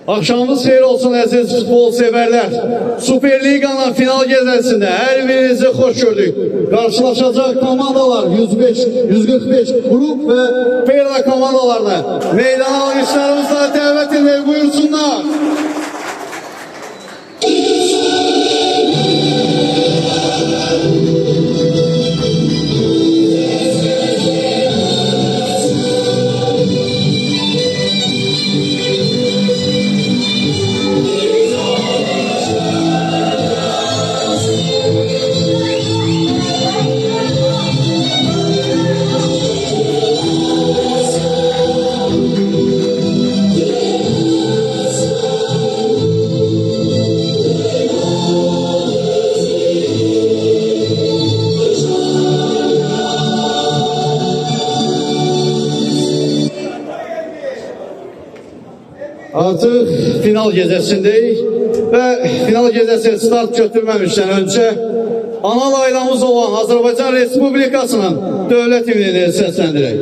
Akşamınız xeyir olsun əziz futbol severler. Süper Liga'nın final gecəsində hər birinizi xoş gördük. Karşılaşacak komandalar 105 grup ve Perla komandalarına meydan alışlarımızla davet etmeyi buyursunlar. Artık final gecəsindəyik və final gecəsi start götürməmişdən öncə ana laylamız olan Azərbaycan Respublikasının dövlət himnini səsləndirək.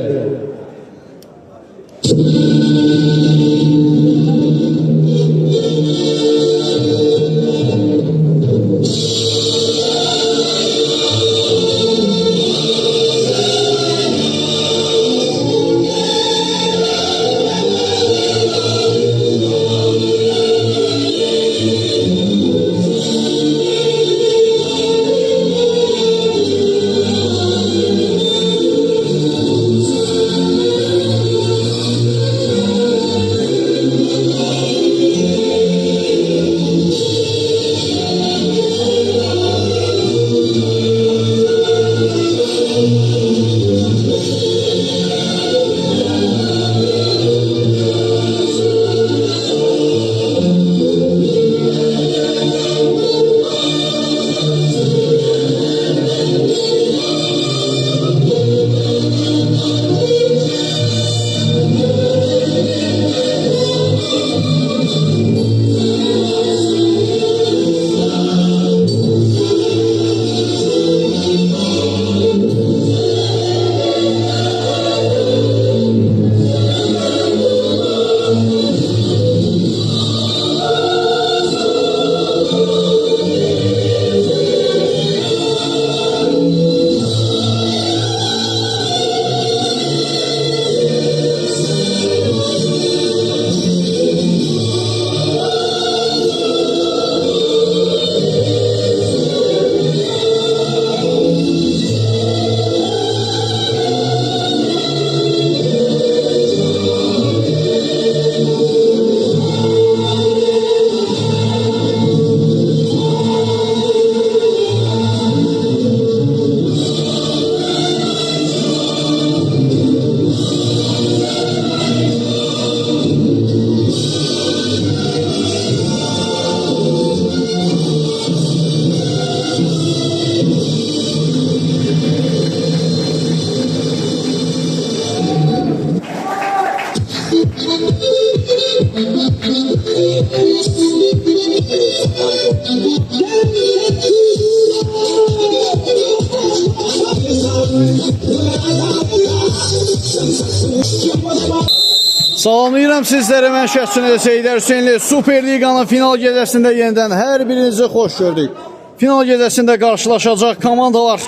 Salamlayıram sizlere, mən şəxsünə Seydər Hüseynli. Süper Liga'nın final gecəsində yenidən hər birinizi xoş gördük. Final gecəsində qarşılaşacaq komandalar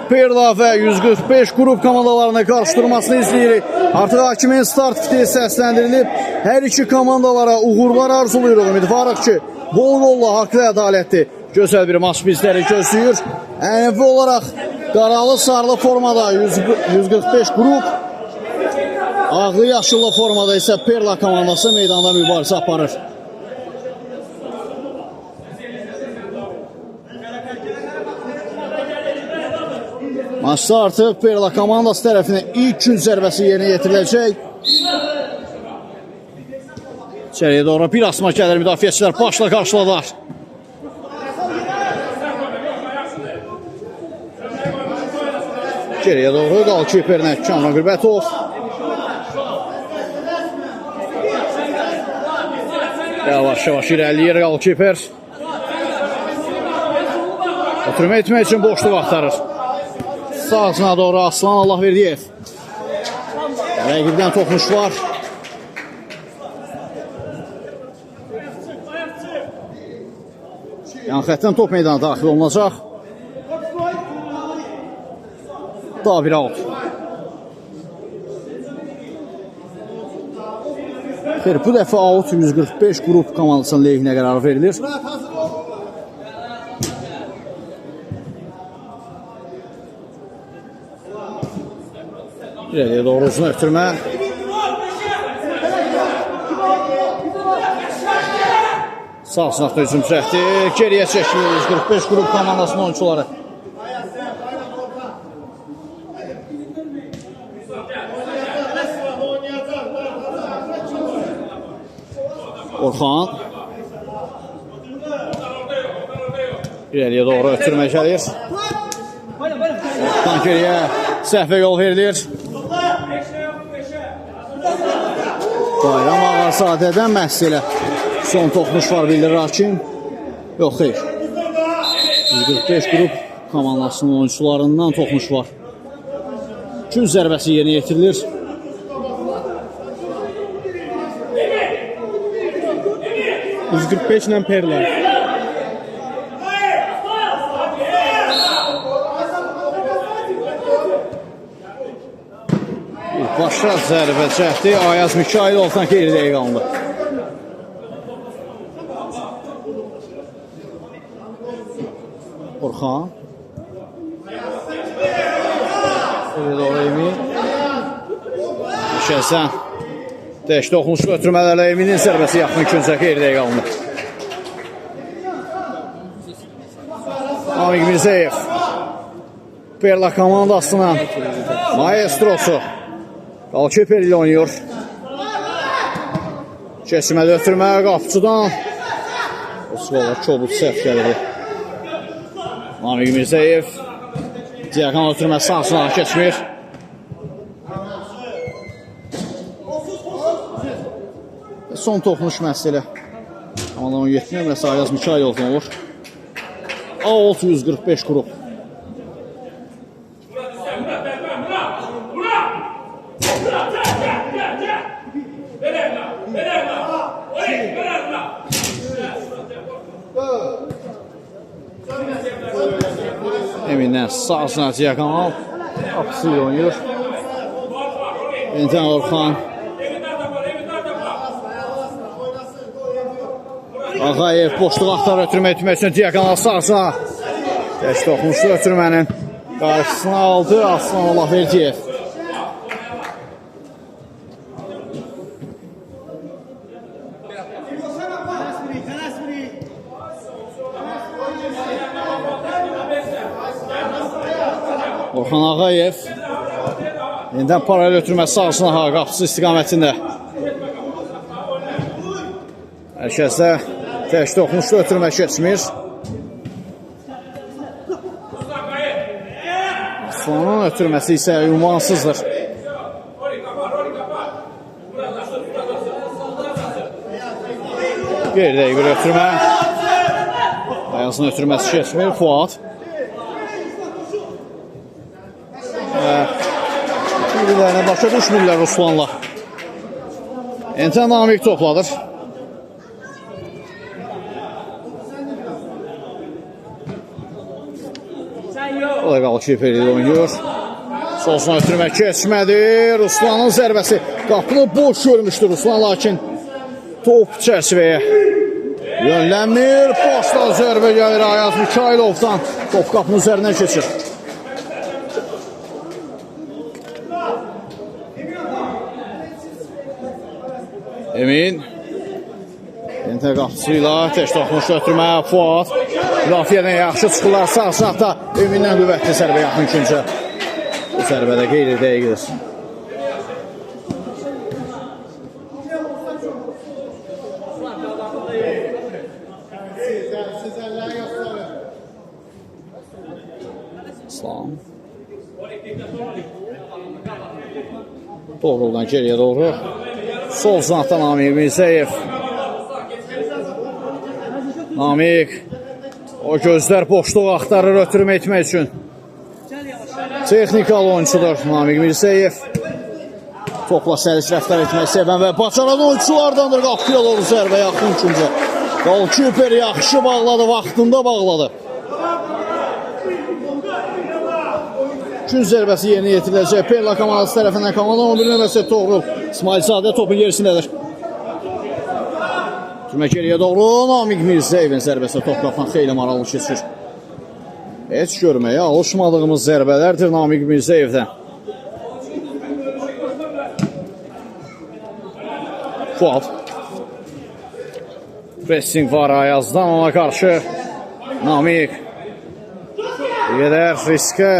Perla və 145 grup komandalarını qarşıdurmasını izləyirik. Artıq hakimin start fiti səsləndirilib. Hər iki komandalara uğurlar arzuluyuruq. Ümidvarıq ki, bol golla, haqlı, ədalətli, gözəl bir maç bizləri gözləyir. Ənəvi olaraq qaralı sarılı formada 145 grup, ağlı yaşıllı formada isə Perla komandası meydanda mübarizə aparır. Maçda artıq Perla komandası tərəfindən ilk gün zərbəsi yerinə yetiriləcək. İçəriyə doğru bir asma gəlir, müdafiəçilər başla qarşıladılar. Geriyə doğru qalkiperlə Kamran Qürbətov. Yavaş-yavaş irəliyir qalkiper. Oturma etmək üçün boşluq axtarır. Sağına doğru Aslan Allahverdiyev. Rəqibdən toxunuş var. Yan xətdən top meydana daxil olunacaq. Daha bir out. Xeyr, bu dəfə out 145 qrup komandasının lehinə qərar verilir. İleriyə doğru uzun ötürmə. Sağ sınaqda hücum çəkdi. Geriyə çəkilir 145 qrup komandasının oyuncuları. Orxan. İleriyə doğru ötürmə gəlir. Orxan geriyə səhvə yol verilir. Bayram Ağasadədən məhz elə son toxunuş var bildirir hakim. Yox, xeyr. 145 qrup komandasının oyuncularından toxunuş var. Gün zərbəsi yerinə yetirilir. %45 ilə Perla. Başqa zərbə çəkdi. Ayaz Mikayılovdan geri dəqiq alındı. Orxan. Öyle doğru Emin. Şəhsən. Dəşdə oxunmuş götürmələrlə Eminin zərbəsi yaxın küncə geri dəqiq alındı. Amik Mirzəyev. Perla komandasının maestrosu. Qalkiper ilə oynuyor. Keçmədə ötürmə qapıcıdan. O sıralar kobud səhv gəldi. Amik Mirzəyev. Diyakan ötürmə sağ sınağa keçmir. Son toxunuş məsələ. Amma 17 nömrəsi Ayaz Mikayılovdan olur. Out 145 qrup. Emin'den sağ sınavcı Yakanal kapısıyla oynuyor. Enten Orxan. Ağayev boşluq axtarı ötürmək üçün Diyakanal sağsına. Dəşdə oxunuşlu ötürmənin qarşısına aldı Aslan Allahverdiyev. Orxan Ağayev yeniden paralel ötürməsi sağsına qapısı istiqamətində. Hər kəsdə dəşdə oxunuşlu ötürmək keçmir. Aslanın ötürməsi isə ünvansızdır. Bir dəqiq bir ötürmə. Ayazın ötürməsi keçmir. Fuad. Birilərinə başa düşmürlər Ruslanla. Enten Namik topladır. O da Qalkiper ilə oynuyor. Solsuna ötürmək keçmədi. Ruslanın zərbəsi qapını boş görmüşdür Ruslan, lakin top çərçivəyə yönlənmir. Başdan zərbə gəlir Ayaz Mikayılovdan. Top qapının üzərindən keçir. Emin. Enten qapısıyla təşdə oxunuşlu ötürmə Fuad. Müdafiədən yaxşı çıxırlar. Sağ sınaqda Emin'dən qüvvətli zərbə yaxın küncə. Bu zərbədə qeyri dəqiqdir. İslam. Doğrudan geriyə doğru. Sol sınaqdan Namik Mirzəyev. Namik o gözlər boşluq axtarır ötürmə etmək üçün. Texnikal oyuncudur Namik Mirzəyev. Topla səlis rəftar etmək sevən və bacaran oyunculardandır. Qapıya doğru zərbə yaxın küncə. Golkiper yaxşı bağladı, vaxtında bağladı. Gün zərbəsi yerinə yetiriləcək. Perla komandası tərəfindən komanda 11 nömrəsi Toğrul İsmailzadə topun gerisindədir. Türmə geriyə doğru Namiq Mirzəyevin zərbəsi top qapan xeyli maraqlı keçir. Heç görməyə alışmadığımız zərbələrdir Namiq Mirzəyevdən. Fuad. Pressing var Ayazdan ona qarşı. Namiq. Bir qədər riskə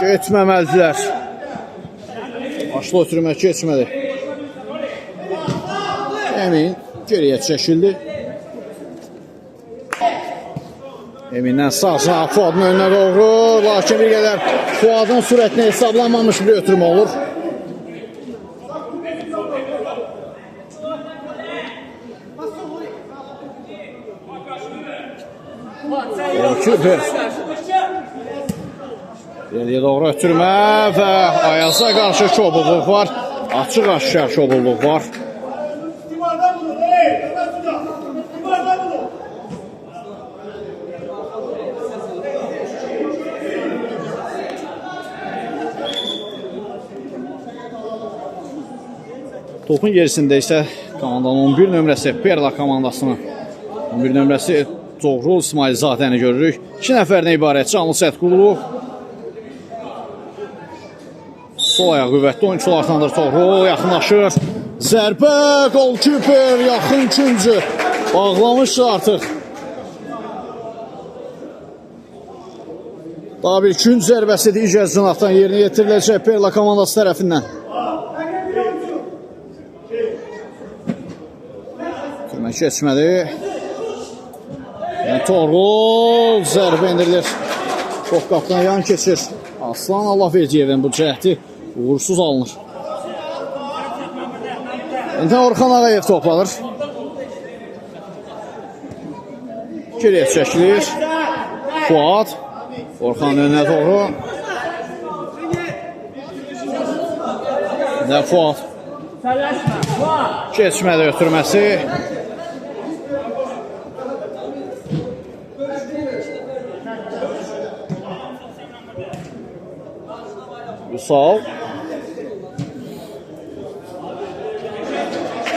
getməməlidirlər. Başlı ötürmək keçmədi. Emin geriyə çəkildi. Emin'dən sağ Fuadın önünə doğru. Lakin bir qədər Fuadın sürətini hesablanmamış bir ötürmə olur. Küper. Geriyə doğru ötürmə və Ayaza qarşı çobulluq var. Açıq aşkar çobulluq var. Topun gerisində isə komandanın 11 nömrəsi Perla komandasının 11 nömrəsi Toğrul İsmailzadəni görürük. 2 nəfərdən ibarət Canlı Sətqulu. Sol ayaq qüvvətli oyunculardandır Toğrul. Yaxınlaşır. Zərbə, golkiper, yaxın üçüncü. Bağlamışdı artıq. Daha bir gün zərbəsi digər zınaqdan yerinə yetiriləcək Perla komandası tərəfindən. Türmə keçmədi. Toğrul zərbə indirilir. Top qapdan yan keçir. Aslan Allahverdiyevin bu cəhdi uğursuz alınır. İndi Orxan Ağayev toplanır. Geriyə çəkilir. Fuad. Orxanın önünə doğru. Və Fuad. Keçmədi ötürməsi. Vüsal.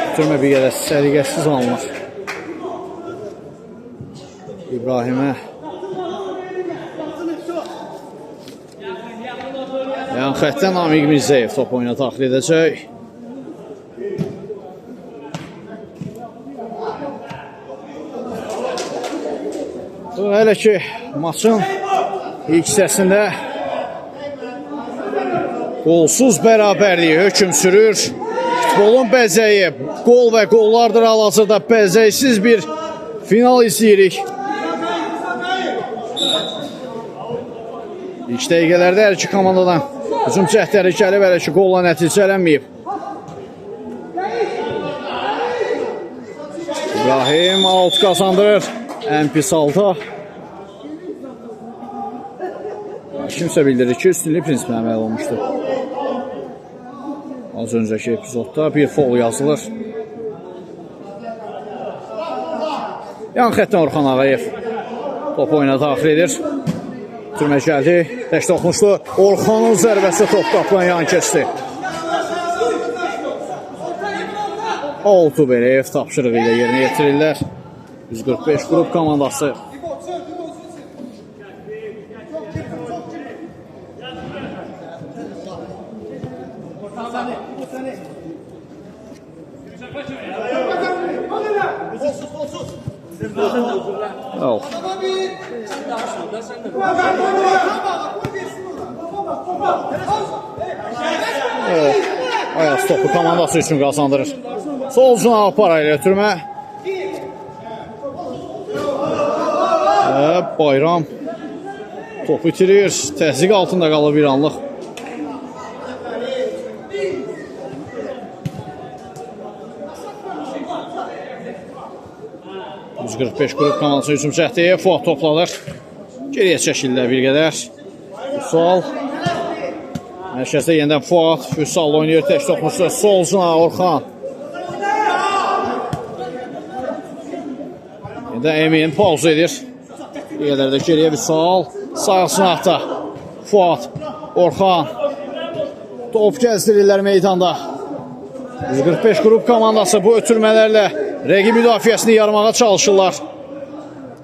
Ötürmə bir yerə səliqəsiz alınır. İbrahimə. Yan xəttdən Namiq Mirzəyev top oyuna daxil edəcək. Hələ ki, maçın ilk hissəsində qolsuz bərabərliyi hökm sürür. Futbolun bəzəyi, qol və qollardır hal-hazırda bəzəksiz bir final izləyirik. İlk dəqiqələrdə hər iki komandadan hücum cəhdləri gəlib, hələ ki qolla nəticələnməyib. İbrahim out qazandırır. Ən pis halda. Kimsə bildirir ki, üstünlük prinsipinə əməl olmuşdur. Az öncəki epizodda bir foul yazılır. Yan xəttdən Orxan Ağayev top oyuna daxil edir. Türmə gəldi, təş toxmuşdu. Orxanın zərbəsi top qapıdan yan keçdi. Altuberev tapşırığı ilə yerinə yetirirlər. 145 qrup komandası. Al. Ayaz topu komandası üçün qazandırır. Sol cınaq parayla ötürmə. Bayram topu itirir. Təzyiq altında qalır bir anlıq. %45 qrup komandası hücum cəhdi. Fuad topladır. Geriyə çəkilirlər bir qədər. Vüsal. Mərkəzdə yenidən Fuad. Vüsal oynayır. Tək toxmuşdur. Sol cınaq Orxan. Emin pauza edir. Bir qədər də geriyə bir sual. Sağ sınaqda Fuad, Orxan. Top gəzdirirlər meydanda. 145 qrup komandası bu ötürmələrlə rəqib müdafiəsini yarmağa çalışırlar.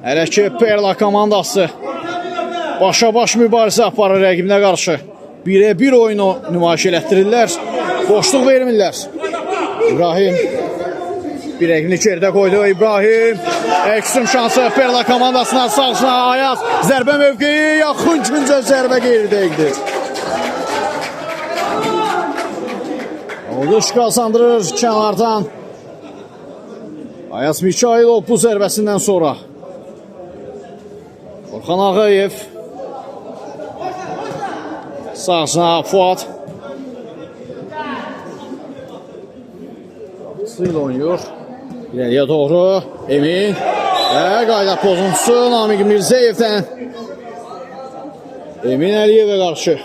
Hələ ki Perla komandası başa-baş mübarizə aparır rəqibinə qarşı. 1-1 oyunu nümayiş elətdirirlər. Boşluq vermirlər. İbrahim bir rəqibini geridə qoydu. İbrahim ekstrem şansı Perla komandasına sağsına Ayaz. Zərbə mövqeyi yaxın güncə zərbə qeyri-dəqiqdir. Olduş qazandırır kənardan. Ayaz Mikailov bu zərbəsindən sonra. Orxan Ağayev. Sağsına Fuad. Sıyla oynuyor. İleriye doğru Emin. Ve qayda pozuntusu Namiq Mirzəyevdən. Emin Əliyevə qarşı.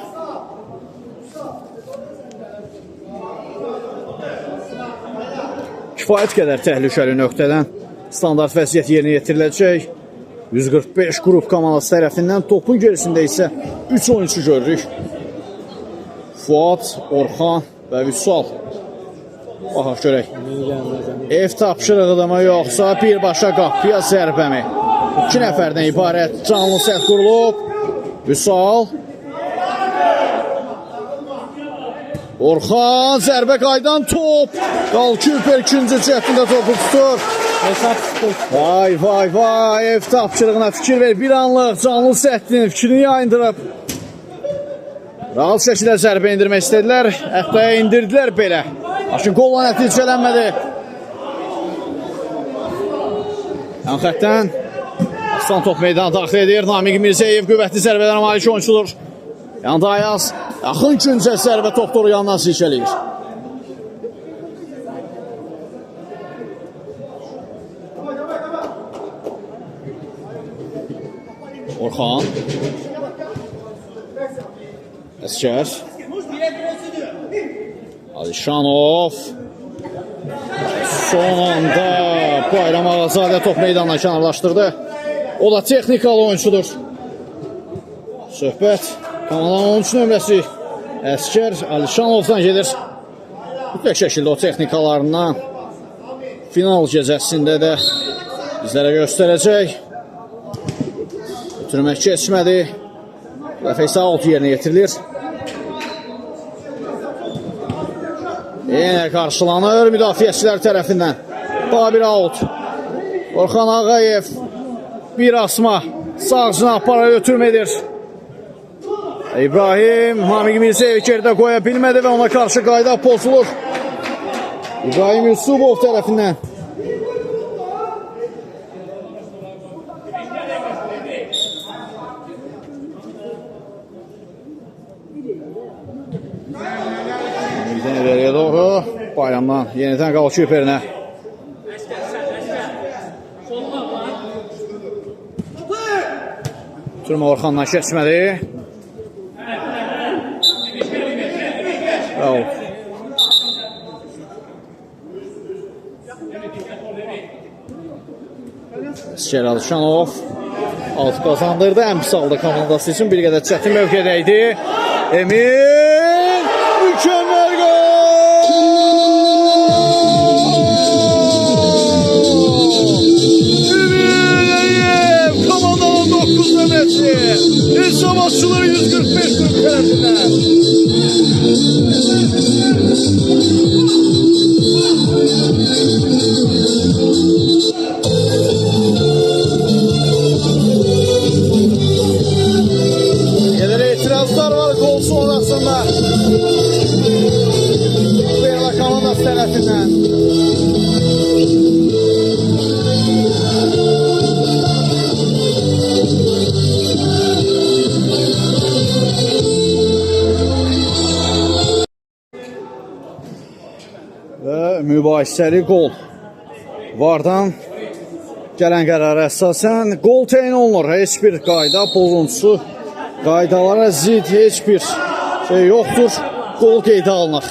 Kifayət qədər təhlükəli nöqtədən standart vəziyyət yerinə yetiriləcək. 145 qrup komandası tərəfindən topun gerisində isə 3 oyuncu görürük. Fuad, Orxan və Vüsal. Baxaq görək. Ev tapşırığı mı yoxsa birbaşa qapıya zərbəmi? 2 nəfərdən ibarət canlı səhv qurulub. Vüsal. Orxan zərbə qaydan top. Qalküper ikinci cəhdində topu tutur. Vay vay vay, ev tapşırığına fikir ver. Bir anlıq canlı səhdin fikrini yayındırıb. Rahat şəkildə zərbə indirmək istədilər. Hətta indirdilər belə. Lakin qolla nəticələnmədi. Yan xətdən Aslan top meydana daxil edir. Namiq Mirzəyev qüvvətli zərbələrə malik oyuncudur. Yanda Ayaz yaxın güncə zərbə topları yandan silkələyir. Orxan Əskər Alişanov son anda Bayram Ağazadə top meydanına kənarlaşdırdı. O da texnikalı oyuncudur. Söhbət komandanın 13 nömrəsi Əskər Alişanovdan gedir. Mütləq şəkildə o texnikalarından final gecəsində də bizlərə göstərəcək. Ötürmək keçmədi. Dəfə isə out yerinə yetirilir. Yenə qarşılanır müdafiəçilər tərəfindən. Daha bir out. Orxan Ağayev bir asma sağcına aparı ötürmədir. İbrahim Namiq Mirzəyev geridə qoya bilmədi və ona qarşı qayda pozulur. İbrahim Yusubov tərəfindən. İleriyə doğru Bayramdan yenidən qalküperinə. Türmə Orxandan keçmədi. Əskər Alişanov alt qazandırdı. Ən pis aldı komandası üçün bir qədər çətin mövqedəydi. Emin mükəmməl gol! Emin komandanın 9 nömrəsi. Hesabçıları 145 qrup tərəfindən. İtirazlar var gol sonrasında. Perla komandası tərəfindən. Və mübahisəli gol. Vardan gələn qərara əsasən gol təyin olunur. Heç bir qayda pozuntusu, qaydalara zid heç bir şey yoxdur. Gol qeydə alınır.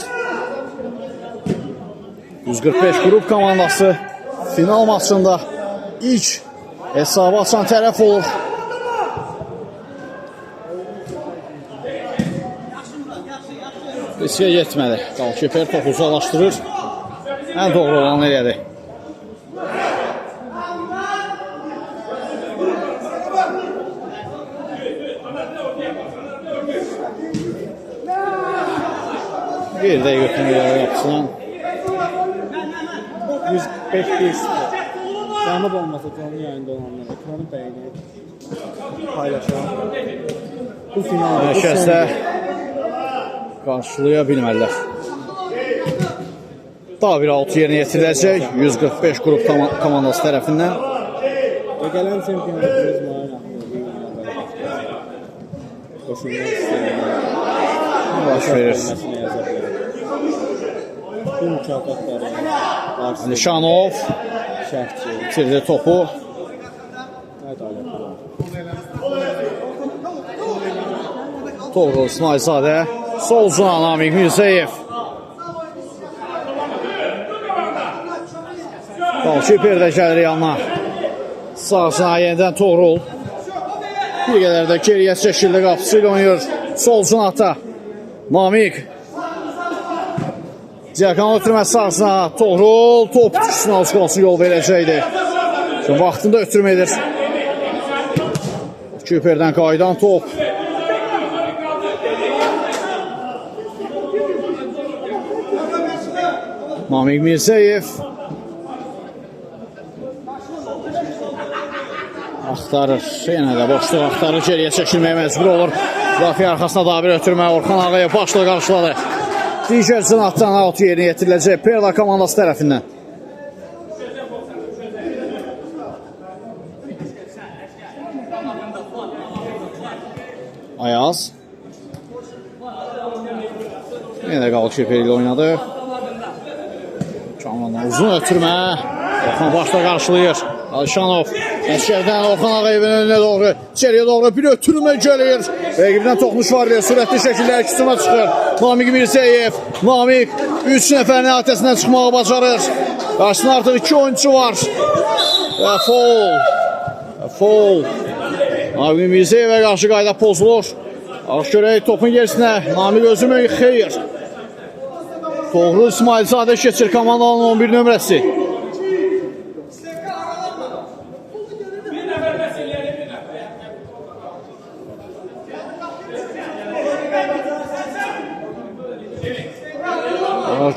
145 qrup komandası final maçında ilk Hesabı açan tərəf olur. Riskə getmədi. Qalkiper topu uzaqlaşdırır. Ən doğru olan elədi. Bir də götürməyərə yapsın. 105 canlı olmasa canlı yayında olanlara ekranı beğenir, paylaşalım. Bu finalda Məşəsdə qarşılaya bilmədilər. Daha bir 6 yerinə yetiriləcək 145 qrup komandası tərəfindən. gələn çempionatımız Mahir Qoşunlar istəyirlər. Baş verir. Bu mükafatları Alişanov şərhçi. bitirdi topu. Toğrul İsmailzadə, solcuna Namiq Mirzəyev. Qalkiper də gəlir yanına. Sağcına yenidən Toğrul. Bir qədər də geriyə çəkildi, qapısı ilə oynayır. Solcuna ata. Namiq. Diakan ötürməz sağcına. Toğrul top üstünə alışqalsı yol verəcəkdi. Şimdi vaxtında ötürmə edir. Küperdən qaydan top. Namiq Mirzəyev axtarır, yenə də boşluq axtarır, geriyə çəkilməyə məcbur olur. Müdafiə arxasına daha bir ötürmə, Orxan Ağayev başla qarşıladı. Digər cınatdan out yerinə yetiriləcək Perla komandası tərəfindən. Ayaz yenə də Qalkiper ilə oynadı. Uzun ötürmə. Orxan başla qarşılayır. Alişanov Əşkərdən Orxan Ağayevin önünə doğru, içəriyə doğru bir ötürmə gəlir. Rəqibdən toxunuş var deyə sürətli şəkildə əksima çıxır. Namiq Mirzəyev. Namiq 3 nəfərin öhdəsindən çıxmağı bacarır. Qarşısında artıq 2 oyuncu var. Və foul. Namiq Mirzəyevə qarşı qayda pozulur. Arıq görək topun gerisinə. Namiq özümü xeyir. Toğrul İsmailzadə keçir komandanın 11 nömrəsi.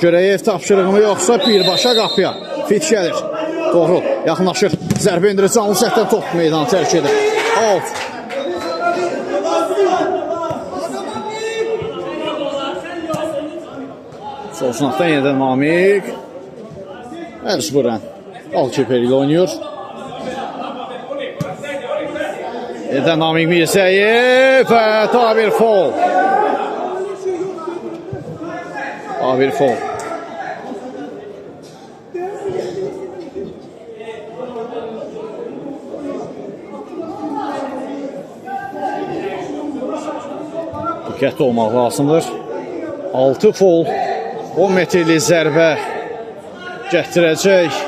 Görəyev tapşırığımı yoxsa birbaşa qapıya. Fit gəlir. Toğrul yaxınlaşır. Zərbə indirir. Canlı səhətdən top meydanı tərk edir. Out. Sol sınaqdan yenədən Namiq. Məcburən Qalkiper ilə oynayır. Yenədən Namiq Mirzəyev və daha bir foul. Daha bir foul. Diqqətli olmaq lazımdır. 6 foul. 10 metrli zərbə gətirəcək.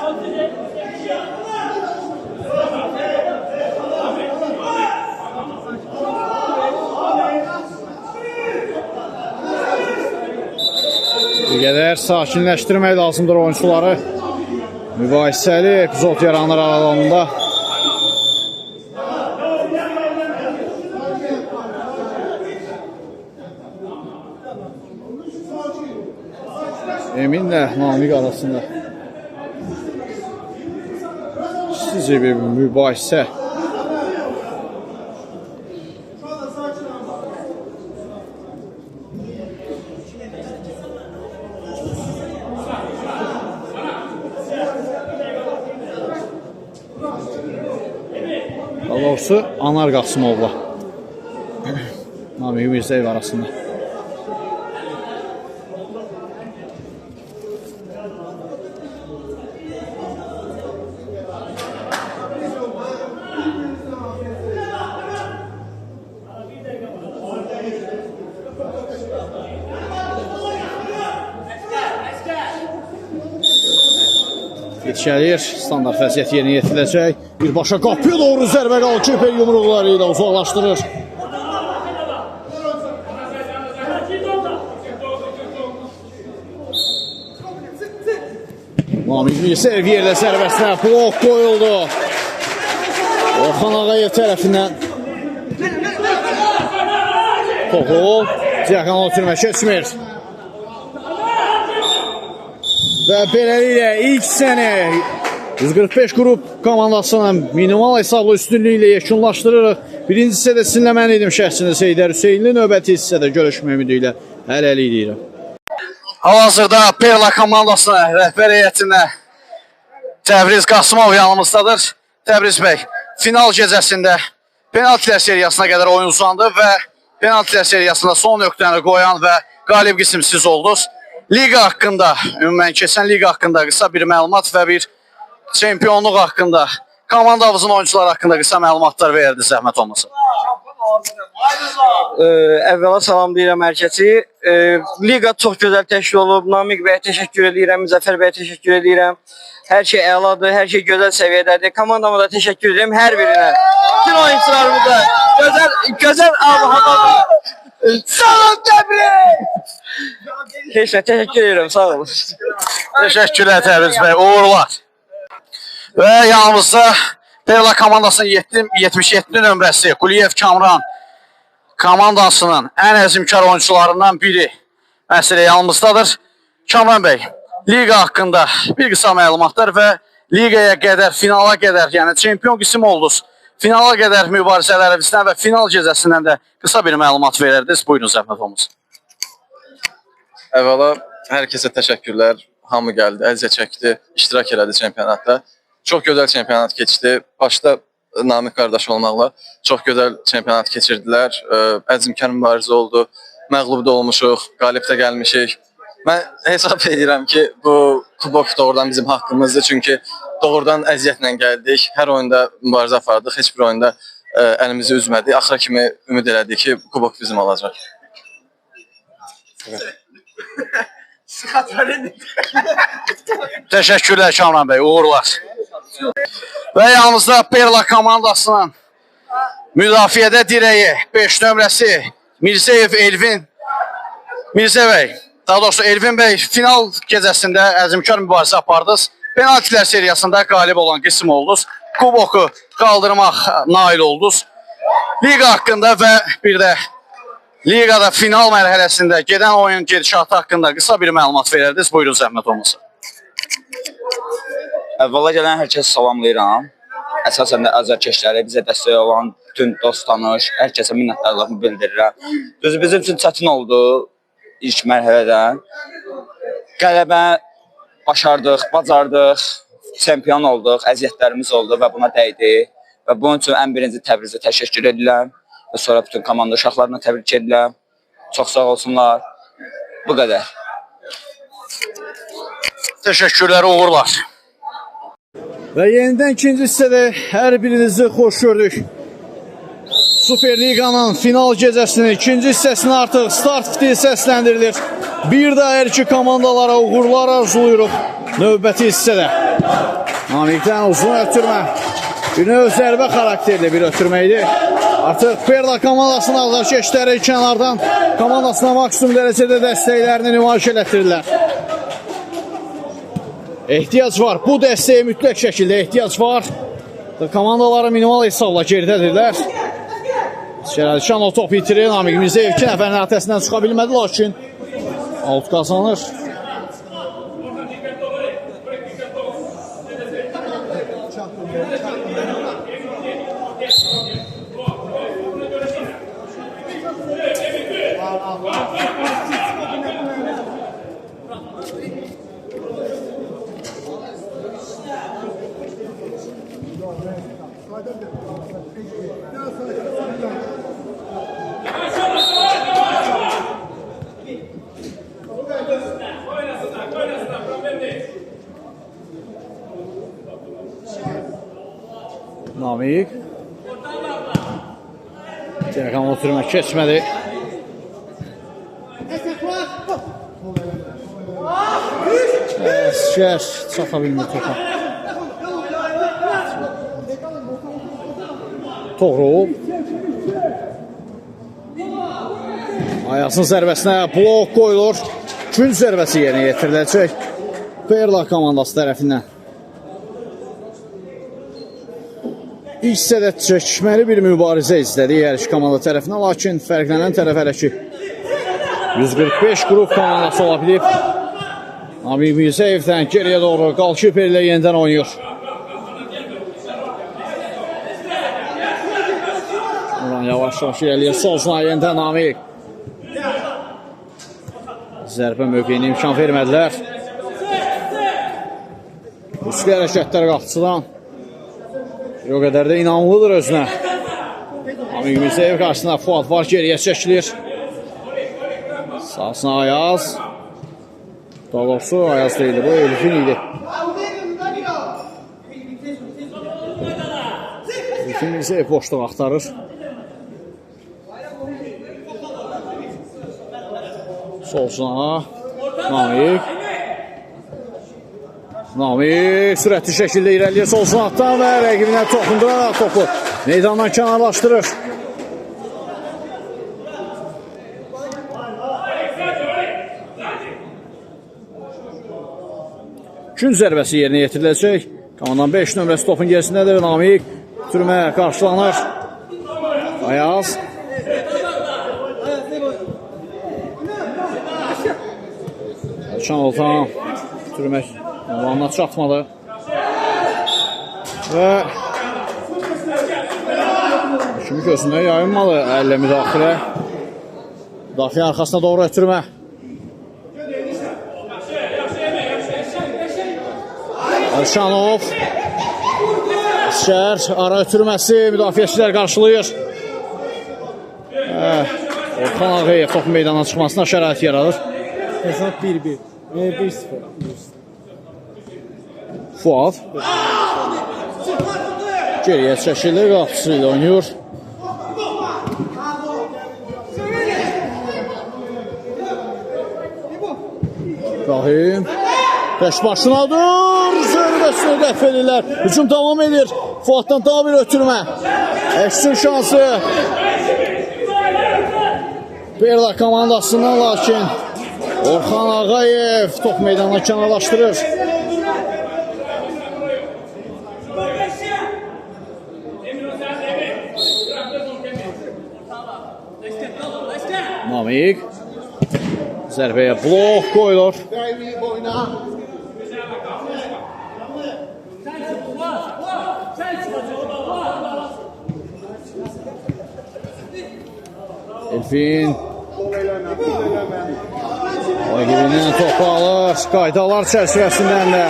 Bir qədər sakinləşdirmək lazımdır oyuncuları. Mübahisəli epizod yaranır aralarında. Eminlə Namiq arasında sizcə bir mübahisə. Daha doğrusu Anar Qasımovla Namiq Mirzəyev arasında. Namik gəlir. Standart vəziyyət yerinə yetiriləcək. Birbaşa qapıya doğru zərbə qaldı. Kiper yumruqları ilə uzaqlaşdırır. Namik Mirseyev yerlə zərbəsinə blok qoyuldu. Orxan Ağayev tərəfindən. Topu Diakonal ötürmə keçmir. Və beləliklə ilk səni 145 qrup komandasının minimal hesablı üstünlüyü ilə yekunlaşdırırıq. Birinci hissədə sizinlə mən idim şəxsində Seydər Hüseynli, növbəti hissədə görüşmək ümidi ilə hələlik deyirəm. Hal-hazırda Perla komandasının rəhbər heyətində Təbriz Qasımov yanımızdadır. Təbriz bəy, final gecəsində penaltilər seriyasına qədər oyun uzandı və penaltilər seriyasında son nöqtəni qoyan və qalib qism siz oldunuz. Liga haqqında, ümumən keçən liga haqqında qısa bir məlumat və bir çempionluq haqqında, komandamızın oyuncuları haqqında qısa məlumatlar verdi, zəhmət olmasın. Əvvəla salamlayıram hər kəsi. Liga çox gözəl təşkil olub. Namik bəyə təşəkkür edirəm, Müzəffər bəyə təşəkkür edirəm. Hər şey əladır, hər şey gözəl səviyyədədir. Komandama da təşəkkür edirəm hər birinə. Bütün oyuncularımıza gözəl hava. Sağ ol Təbriz! Heç nə, təşəkkür edirəm, sağ olun. Təşəkkürlər Təbriz bəy, uğurlar. Və yanımızda Perla komandasının 77 nömrəsi Quliyev Kamran komandasının ən əzimkar oyuncularından biri məsələ yanımızdadır. Kamran bəy, liga haqqında bir qısa məlumatlar və ligaya qədər, finala qədər, yəni çempion qism oldunuz. Finala qədər mübarizələrimizdən və final gecəsindən də qısa bir məlumat verirdiniz. Buyurun, zəhmət olmasın. Əvvəla hər kəsə təşəkkürlər. Hamı gəldi, əziyyət çəkdi, iştirak elədi çempionatda. Çox gözəl çempionat keçdi. Başda Namik qardaş olmaqla çox gözəl çempionat keçirdilər. Əzimkar mübarizə oldu. Məğlub da olmuşuq, qalib də gəlmişik. Mən hesab edirəm ki, bu kubok doğrudan bizim haqqımızdır. Çünki doğrudan əziyyətlə gəldik. Hər oyunda mübarizə apardıq. Heç bir oyunda əlimizi üzmədik. Axıra kimi ümid elədik ki, kubok bizim olacaq. Təşəkkürlər Kamran bəy, uğurlar. Və yanımızda Perla komandasının müdafiədə dirəyi 5 nömrəsi Mirseyev Elvin. Mirzə bəy, daha doğrusu Elvin bəy, final gecəsində əzimkar mübarizə apardınız. Penaltilər seriyasında qalib olan qism oldunuz. Kuboku qaldırmaq nail oldunuz. Liga haqqında və bir də ligada final mərhələsində gedən oyun gedişatı haqqında qısa bir məlumat verirdiniz. Buyurun, zəhmət olmasın. Əvvəla gələn hər kəsi salamlayıram. Əsasən də azərkeşləri, bizə dəstək olan bütün dost tanış, hər kəsə minnətdarlığımı bildirirəm. Düzü bizim üçün çətin oldu ilk mərhələdən. Qələbə başardıq, bacardıq, çempion olduq, əziyyətlərimiz oldu və buna dəydi. Və bunun üçün ən birinci Təbrizə təşəkkür edirəm. Və sonra bütün komanda uşaqlarına təbrik edirəm. Çox sağ olsunlar. Bu qədər. Təşəkkürlər, uğurlar. Və yenidən ikinci hissədə hər birinizi xoş gördük. Superliqanın final gecəsinin ikinci hissəsini artıq start fiti səsləndirilir. Bir də hər iki komandalara uğurlar arzuluyuruq növbəti hissədə. Namikdən uzun ötürmə. Bir növ zərbə xarakterli bir ötürmə idi. Artıq Perla komandasının azarkeşləri kənardan komandasına maksimum dərəcədə dəstəklərini nümayiş elətdirirlər. Ehtiyac var. Bu dəstəyə mütləq şəkildə ehtiyac var. Komandaları minimal hesabla geridədirlər. Şərəlişan o top itirir. Namik Mirseyev 2 nəfərin ərtəsindən çıxa bilmədi, lakin out qazanır. Namik Diakonal ötürmə keçmədi. Şər çata bilmir topa. Toğrul. Ayasın zərbəsinə blok qoyulur. Gün zərbəsi yerinə yetiriləcək Perla komandası tərəfindən. İlk hissədə çəkişməli bir mübarizə izlədi hər iki komanda tərəfindən, lakin fərqlənən tərəf hələ ki 145 qrup komandası ola bilib. Namiq Mirzəyevdən geriyə doğru qalkiper ilə yenidən oynayır. Oradan yavaş-yavaş irəliyir. Solsuna yenidən Namiq. Zərbə mövqeyinə imkan vermədilər. Riskli hərəkətlər qapçıdan. O qədər də inanlıdır özünə. Namiq Mirzəyev qarşısında Fuad var, geriyə çəkilir. Sağsına Ayaz. Daha doğrusu Ayaz deyildi, bu Elifin idi. Elifin Mirzəyev boşluq axtarır. Solsuna Namiq. Namiq sürətli şəkildə irəliyir sol sınaqdan və rəqibinə toxunduraraq topu meydandan kənarlaşdırır. Gün zərbəsi yerinə yetiriləcək. Komandanın 5 nömrəsi topun gerisindədir. Namiq türməyə qarşılanır. Ayaz. Elçan Oltan türmək ünvanına çatmadı. Və kimi gözündə yayınmalı əllə müdaxilə. Müdafiə arxasına doğru ötürmə. Elşanov. Şər ara ötürməsi müdafiəçilər qarşılayır. Orxan Ağayev top meydana çıxmasına şərait yaradır. Hesab 1-1. 1-0. Fuad. Geriyə çəkilir, qapısı ilə oynayır. İbrahim. Beş başınadır. Zərbəsini dəf edirlər. Hücum davam edir. Fuaddan daha bir ötürmə. Əksin şansı. Perla komandasından lakin Orxan Ağayev top meydanına kənarlaşdırır. Namiq. Zərbəyə blok qoyulur. Elfin. Rəqibindən topu alır. Qaydalar çərçivəsindən də.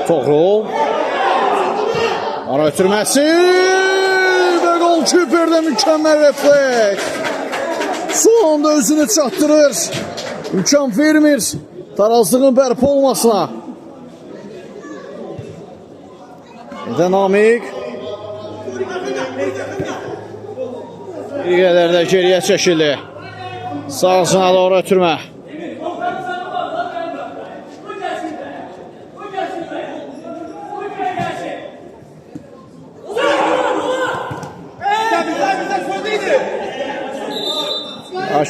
Toğrul. Ara ötürməsi. Və golkiperdə mükəmməl refleks. Son anda özünü çatdırır. İmkan vermir tarazlığın bərpa olmasına. Namiq. Bir qədər də geriyə çəkildi. Sağsına doğru ötürmə.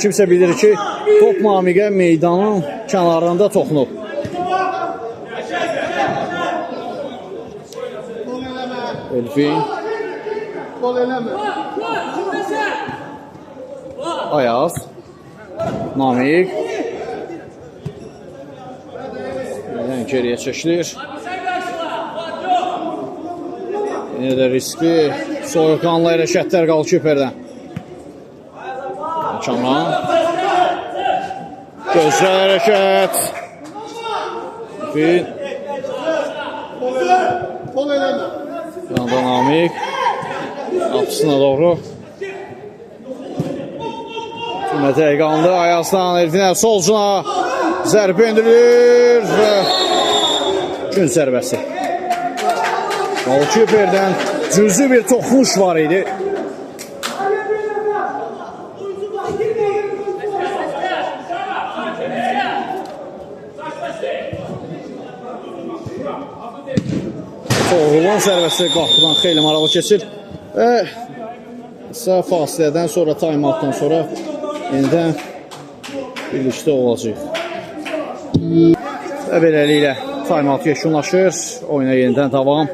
Kimsə bilir ki, top Namiqə meydanın kənarında toxunub. Elfin. Ayaz. Namiq. Geriyə çəkilir. Yenə də riskli soyuqanlı hərəkətlər qalkiperdən. Kamran. Gözəl hərəkət. Elfin. Yanda Namiq. Qapısına doğru. Mətəy qaldı. Ayazdan Elfinə solcuna. Zərbə indirilir. Və gün zərbəsi. Golkiperdən cüzi bir toxunuş var idi. Oğlan zərbəsi qapıdan xeyli maraqlı keçir. Və qısa fasilədən sonra, time-outdan sonra yenidən birlikdə olacaq. Və beləliklə time-out yekunlaşır. Oyuna yenidən davam.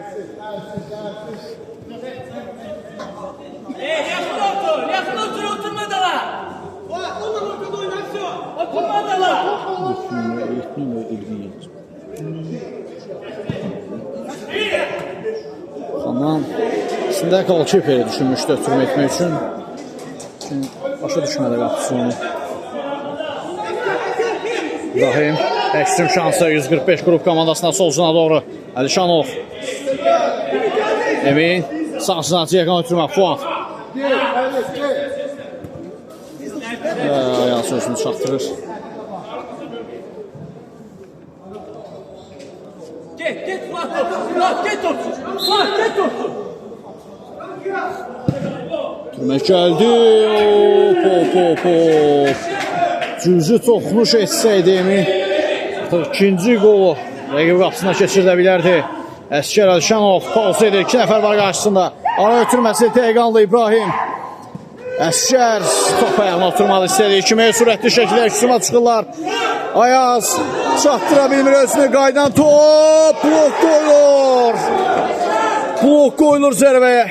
Xandan içində qalçiperi düşünmüşdü ötürmə etmək üçün. Başa düşmədə qapısı onu. İbrahim ekstrem şansı 145 qrup komandasına solcuna doğru. Əlişanov. Emin sağsına yaxın ötürmə. Fuat. Ayağı sözünü çatdırır. Get Fuat, get topçu. Fuat, get topçu. Türmək gəldi. Hop. Cüzü toxunuş etsəydi Emin. İkinci qolu rəqib qapısına keçirilə bilərdi. Əskər Əlişanov pauza edir. 2 nəfər var qarşısında. Ara ötürməsi Teyqanlı İbrahim. Əskər top ayağına oturmalı istədi. 2 meyl sürətli şəkildə hücuma çıxırlar. Ayaz çatdıra bilmir özünü. Qaydan top. Blok qoyulur. Blok qoyulur zərbəyə.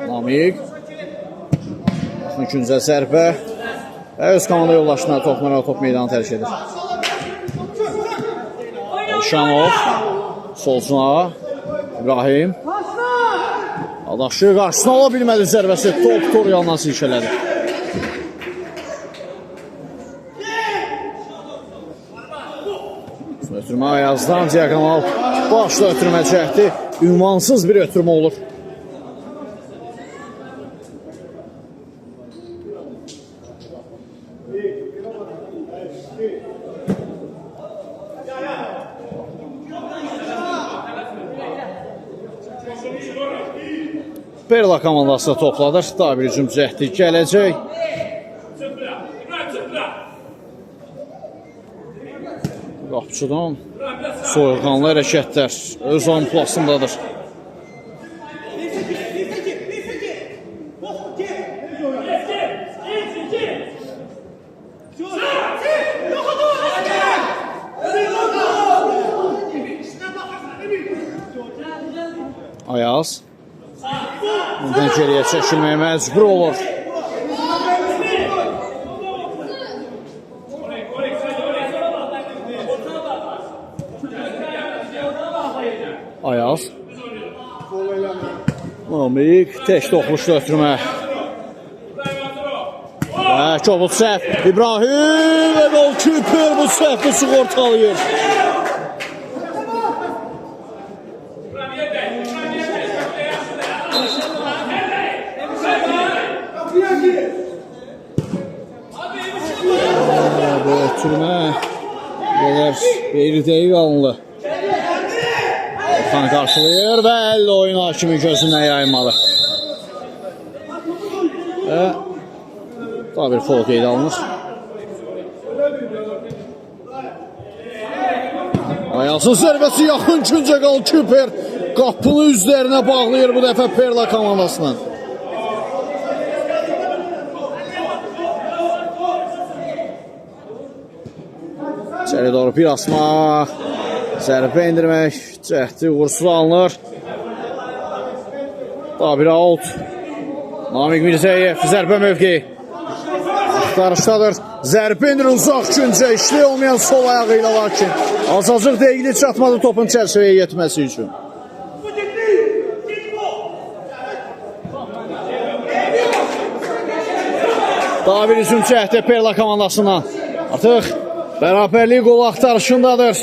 Namik. İkinci zərbə. Və öz komanda yoldaşına top meydanı tərk edir. Əlişanov. Solcuna. İbrahim. Adaşı qarşısına ala bilmədi zərbəsi. Top tor yandan silkələdi. Ötürmə Ayazdan Diagonal başla ötürmə cəhdi. Ünvansız bir ötürmə olur. Perla komandası da topladır. Daha bir hücum cəhdi gələcək. Qapçıdan soyuqanlı hərəkətlər öz oyun plasındadır. Ayaz. Bundan geriyə çəkilməyə məcbur olur. Ayaz. Namik tək toxmuşdu ötürmə. Kobud səhv. İbrahim və golkiper bu səhvini sığortalayır. Bu ötürmə qədər bir dəqiq alındı. Orxan qarşılayır və 50 oyun hakimi gözündən yaymalı. Və daha bir foul qeydə alınır. Ayazın zərbəsi yaxın küncə golkiper qapını üzlərinə bağlayır bu dəfə Perla komandasının. İçəri doğru bir asma, zərbə indirmək, cəhdi uğursuz alınır. Daha bir out. Namik Mirzəyev, zərbə mövqeyi. Axtarışdadır, zərbə indir uzaq küncə, işli olmayan sol ayağı ilə lakin. Azacıq dəqiqli çatmadı topun çərçivəyə yetməsi üçün. Daha bir hücum cəhdi Perla komandasından. Artıq bərabərlik qolu axtarışındadır.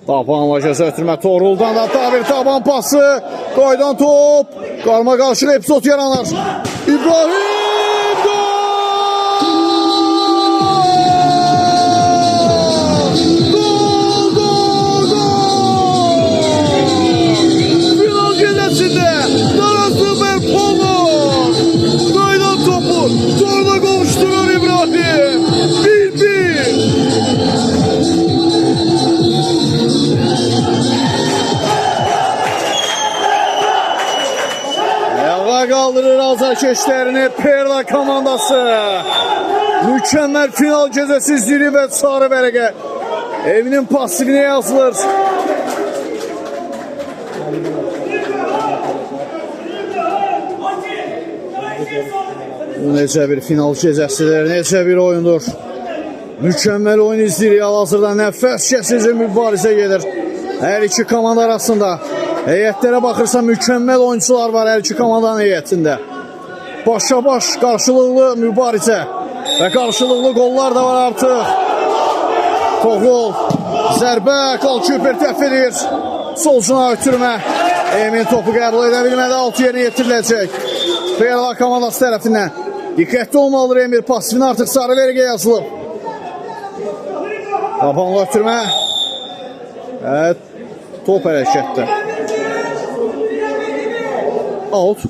Tabanla gözə ötürmə Toruldan da daha bir taban pası. Qaydan top. Qarma qarşı epizod yaranır. İbrahim gol! Gol! Final gecəsində Dara Süper Polo! Və qaldırır azarkeşlərini Perla komandası. Mükəmməl final gecəsi ziri və sarı vərəqə evinin pasifinə yazılır. Bu necə bir final gecəsidir, necə bir oyundur. Mükəmməl oyun izləyirik. Hal-hazırda nəfəs kəsici mübarizə gedir hər iki komanda arasında. Heyətlərə baxırsa mükəmməl oyuncular var hər iki komandanın heyətində. Başa-baş qarşılıqlı mübarizə və qarşılıqlı qollar da var artıq. Toğul, zərbə, Qalküper dəf edir. Solcuna ötürmə. Emin topu qəbul edə bilmədi, 6 yerinə yetiriləcək. Perla komandası tərəfindən. Diqqətli olmalıdır Emir, pasifini artıq sarı vergə yazılıb. Tabanlı ötürmə. Evet, top hərəkətdə. Out.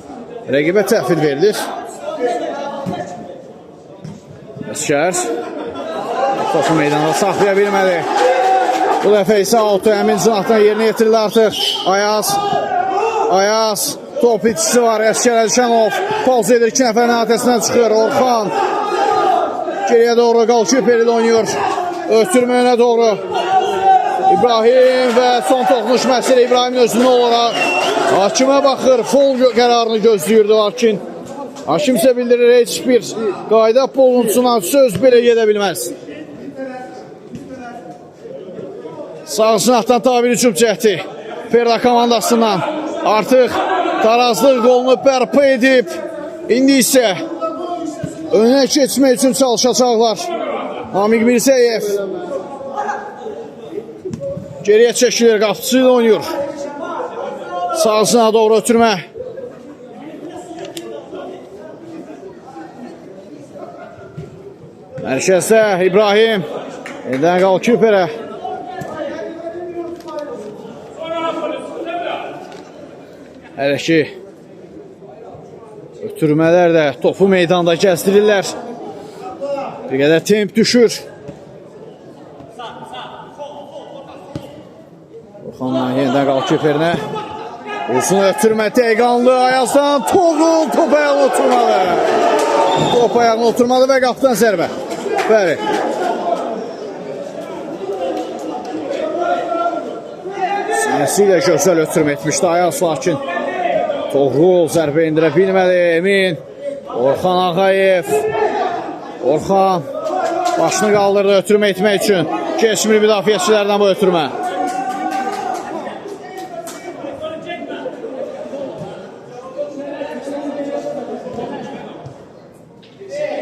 Rəqibə təhvil verilir. Əskər. Topu meydanda saxlaya bilmədi. Bu dəfə isə out'u Əmin Cinahdan yerinə yetirildi artıq. Ayaz. Top itkisi var. Əskər Əlşənov. Pauza edir. 2 nəfərin adəsindən çıxıyor. Orxan. Geriyə doğru Qalküper ilə oynayır. Ötürmə önə doğru. İbrahim və son toxunuş məsələ İbrahimin özünə olaraq hakimə baxır. Fol qərarını gözləyirdi hakim. Hakim isə bildirir heç bir qayda pozuntusuna söz belə gedə bilməz. Sağ sınaqdan tabir hücum cəhdi Perla komandasından artıq tarazlıq qolunu bərpa edib indi isə önə keçmək üçün çalışacaqlar. Namiq Mirzəyev geriyə çəkilir, qapıcı ilə oynayır. Sağ sınağa doğru ötürmə. Mərkəzdə İbrahim eldən Qalküperə. Hələ ki ötürmələr də topu meydanda kəsdirirlər. Bir qədər temp düşür. Orxanla yenidən Qalküperinə. Uzun ötürmə Teyqanlı Ayazdan Toğul top ayağına oturmalı. Top ayağına oturmalı və qapıdan zərbə. Bəli. Sinəsi ilə gözəl ötürmə etmişdi Ayaz, lakin Toğul zərbə indirə bilmədi. Emin. Orxan Ağayev. Orxan başını qaldırdı ötürmə etmək üçün. Keçmir müdafiəçilərdən bu ötürmə.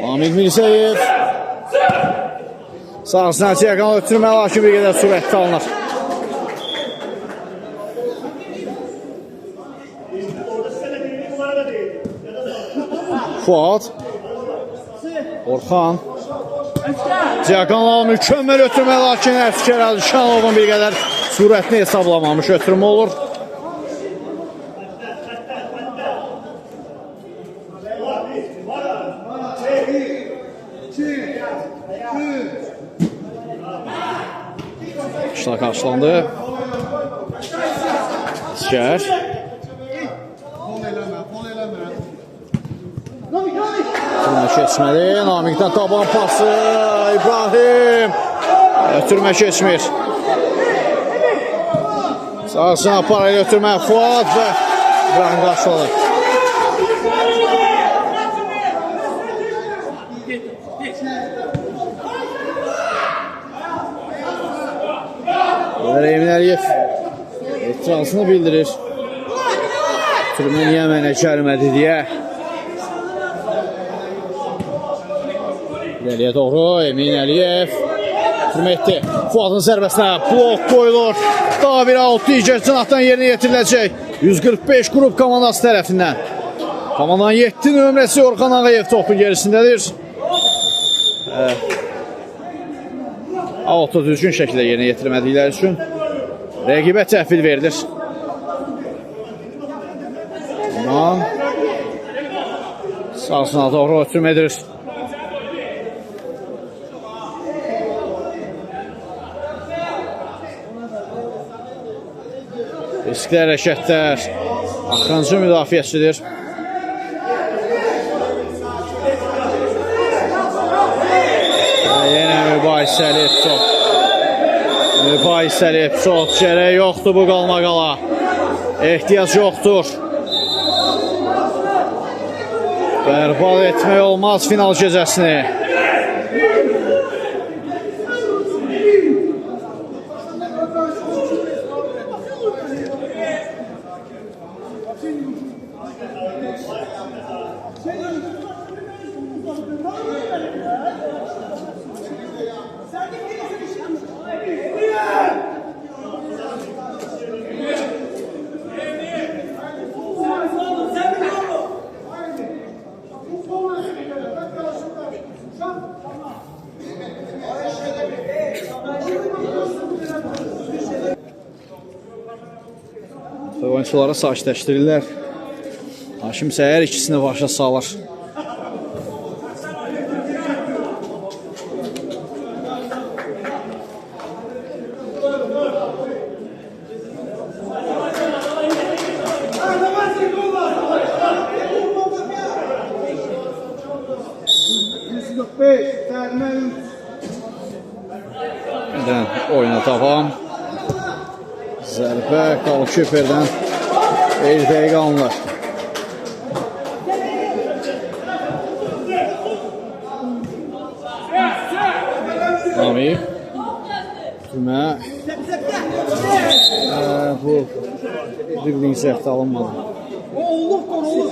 Namiq Mirzəyev. Sağ sınaqçı yaxın ötürmə, lakin bir qədər sürətli alınır. Fuad. Orxan. Cihakanla mükəmməl ötürmə, lakin Əskər Əlşənovun bir qədər sürətini hesablamamış ötürmə olur. İşler karşılandı. Əskər. Keçməli, Namiqdən taban pası, İbrahim, ötürmə keçmir. Sağsına parayla ötürmə, Fuad və İbrahim qarşıladı. Emin Əliyev etirazını bildirir. Ötürmə niyə mənə gəlmədi deyə. İleriye doğru Emin Əliyev ötürmə etdi. Fuadın zərbəsinə blok qoyulur. Daha bir out digər Cinahdan yerinə yetiriləcək. 145 qrup komandası tərəfindən. Komandanın 7 nömrəsi Orxan Ağayev topun gerisindədir. Out'u düzgün şəkildə yerinə yetirmədikləri üçün rəqibə təhvil verilir. Aman sağsına doğru ötürmə edilir. Riskli hərəkətlər. Axıncı müdafiəçidir. Mübahisəli epizod. Mübahisəli epizod. Gərək yoxdur bu qalmaqala. Ehtiyac yoxdur. Bərbad etmək olmaz final gecəsini. Oyunçuları sakitləşdirirlər. Haşim isə hər ikisini başa salır. Birdən oyuna davam. Zərbə Qalkiperdən bir dəqiqə alınır. Nami Tümə bu dribling zəfti alınmadı. Allah qoruyor.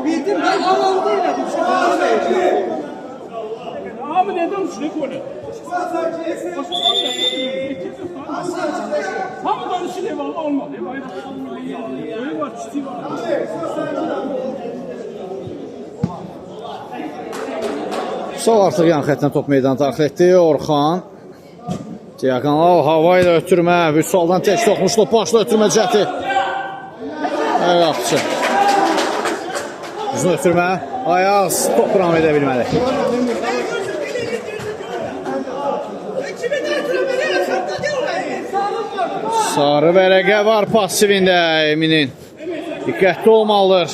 Bildim ben alandı elədim. Abi neden şuraya koydu? Tam danışın eyvallah olmadı. Öyle var çiçeği var. Sol artıq yan xəttinə top meydanı daxil etdi. Orxan Diagonal hava ilə ötürmə. Vüsaldan tək toxmuşdu. Başla ötürmə cəhdi. Ayaqçı. Uzun ötürmə. Ayaz top ram edə bilməli. Sarı vərəqə var pasivində Eminin. Diqqətli olmalıdır.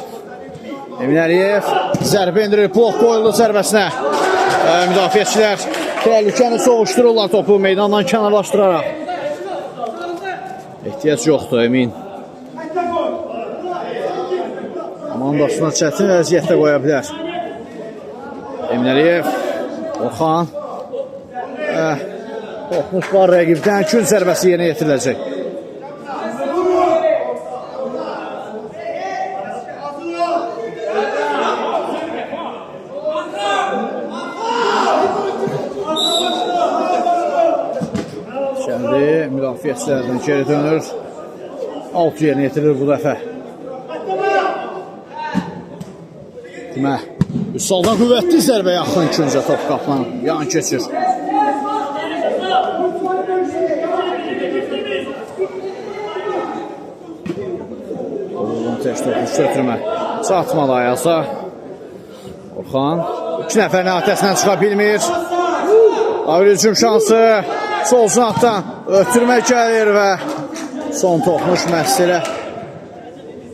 Emin Əliyev zərbə indirir. Blok qoyuldu zərbəsinə. Müdafiəçilər təhlükəni soğuşdururlar topu meydandan kənarlaşdıraraq. Ehtiyac yoxdur Emin. Komandasına çətin vəziyyətdə qoya bilər. Emin Əliyev, Orxan. Toxmuş var rəqibdən gün zərbəsi yerinə yetiriləcək. Müdafiəçilərdən geri dönür. Alt yerinə yetirilir bu dəfə. Tümə. Üsaldan qüvvətli zərbə yaxın küncə top qaplan. Yan keçir. Oğulun tək topu götürmə. Çatmalı Ayaza. Orxan. 2 nəfərin atəsindən çıxa bilmir. Avil hücum şansı. Sol cinatdan ötürmə gəlir və son toxmuş məhsilə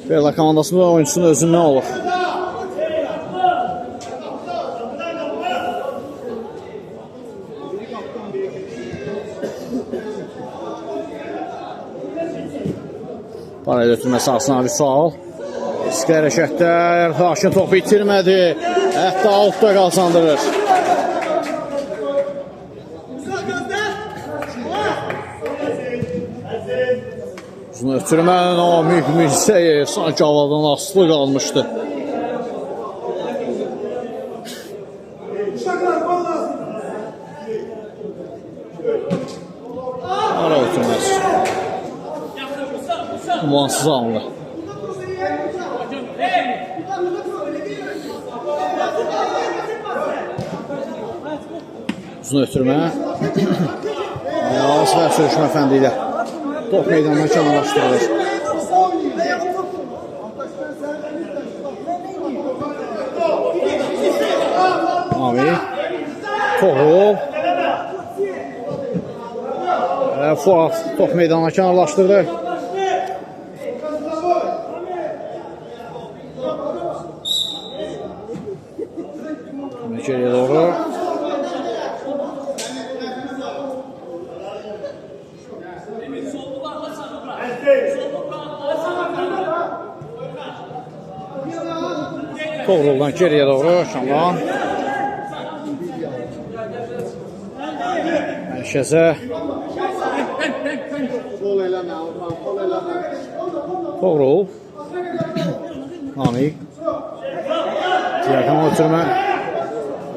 Berla komandasının oyuncusunun özündən olur. Parayla ötürmə sahasına Vüsal. Riskli hərəkətlər. Daşın topu itirmədi. Hətta altda qazandırır. Uzun ötürmə Namik Mirzəyev sanki havadan asılı qalmışdı. Ara ötürməz. Umansız alındı. Uzun ötürmə. Ayaz və sürüşmə fəndi ilə top meydanına kənarlaşdırılır. Abi Toğul Fuat top meydanına kənarlaşdırdı. Geriyə doğru Toğruldan geriyə doğru Şamdan. Mərkəzə. Toğrul. Namik. Diyakan ötürmə.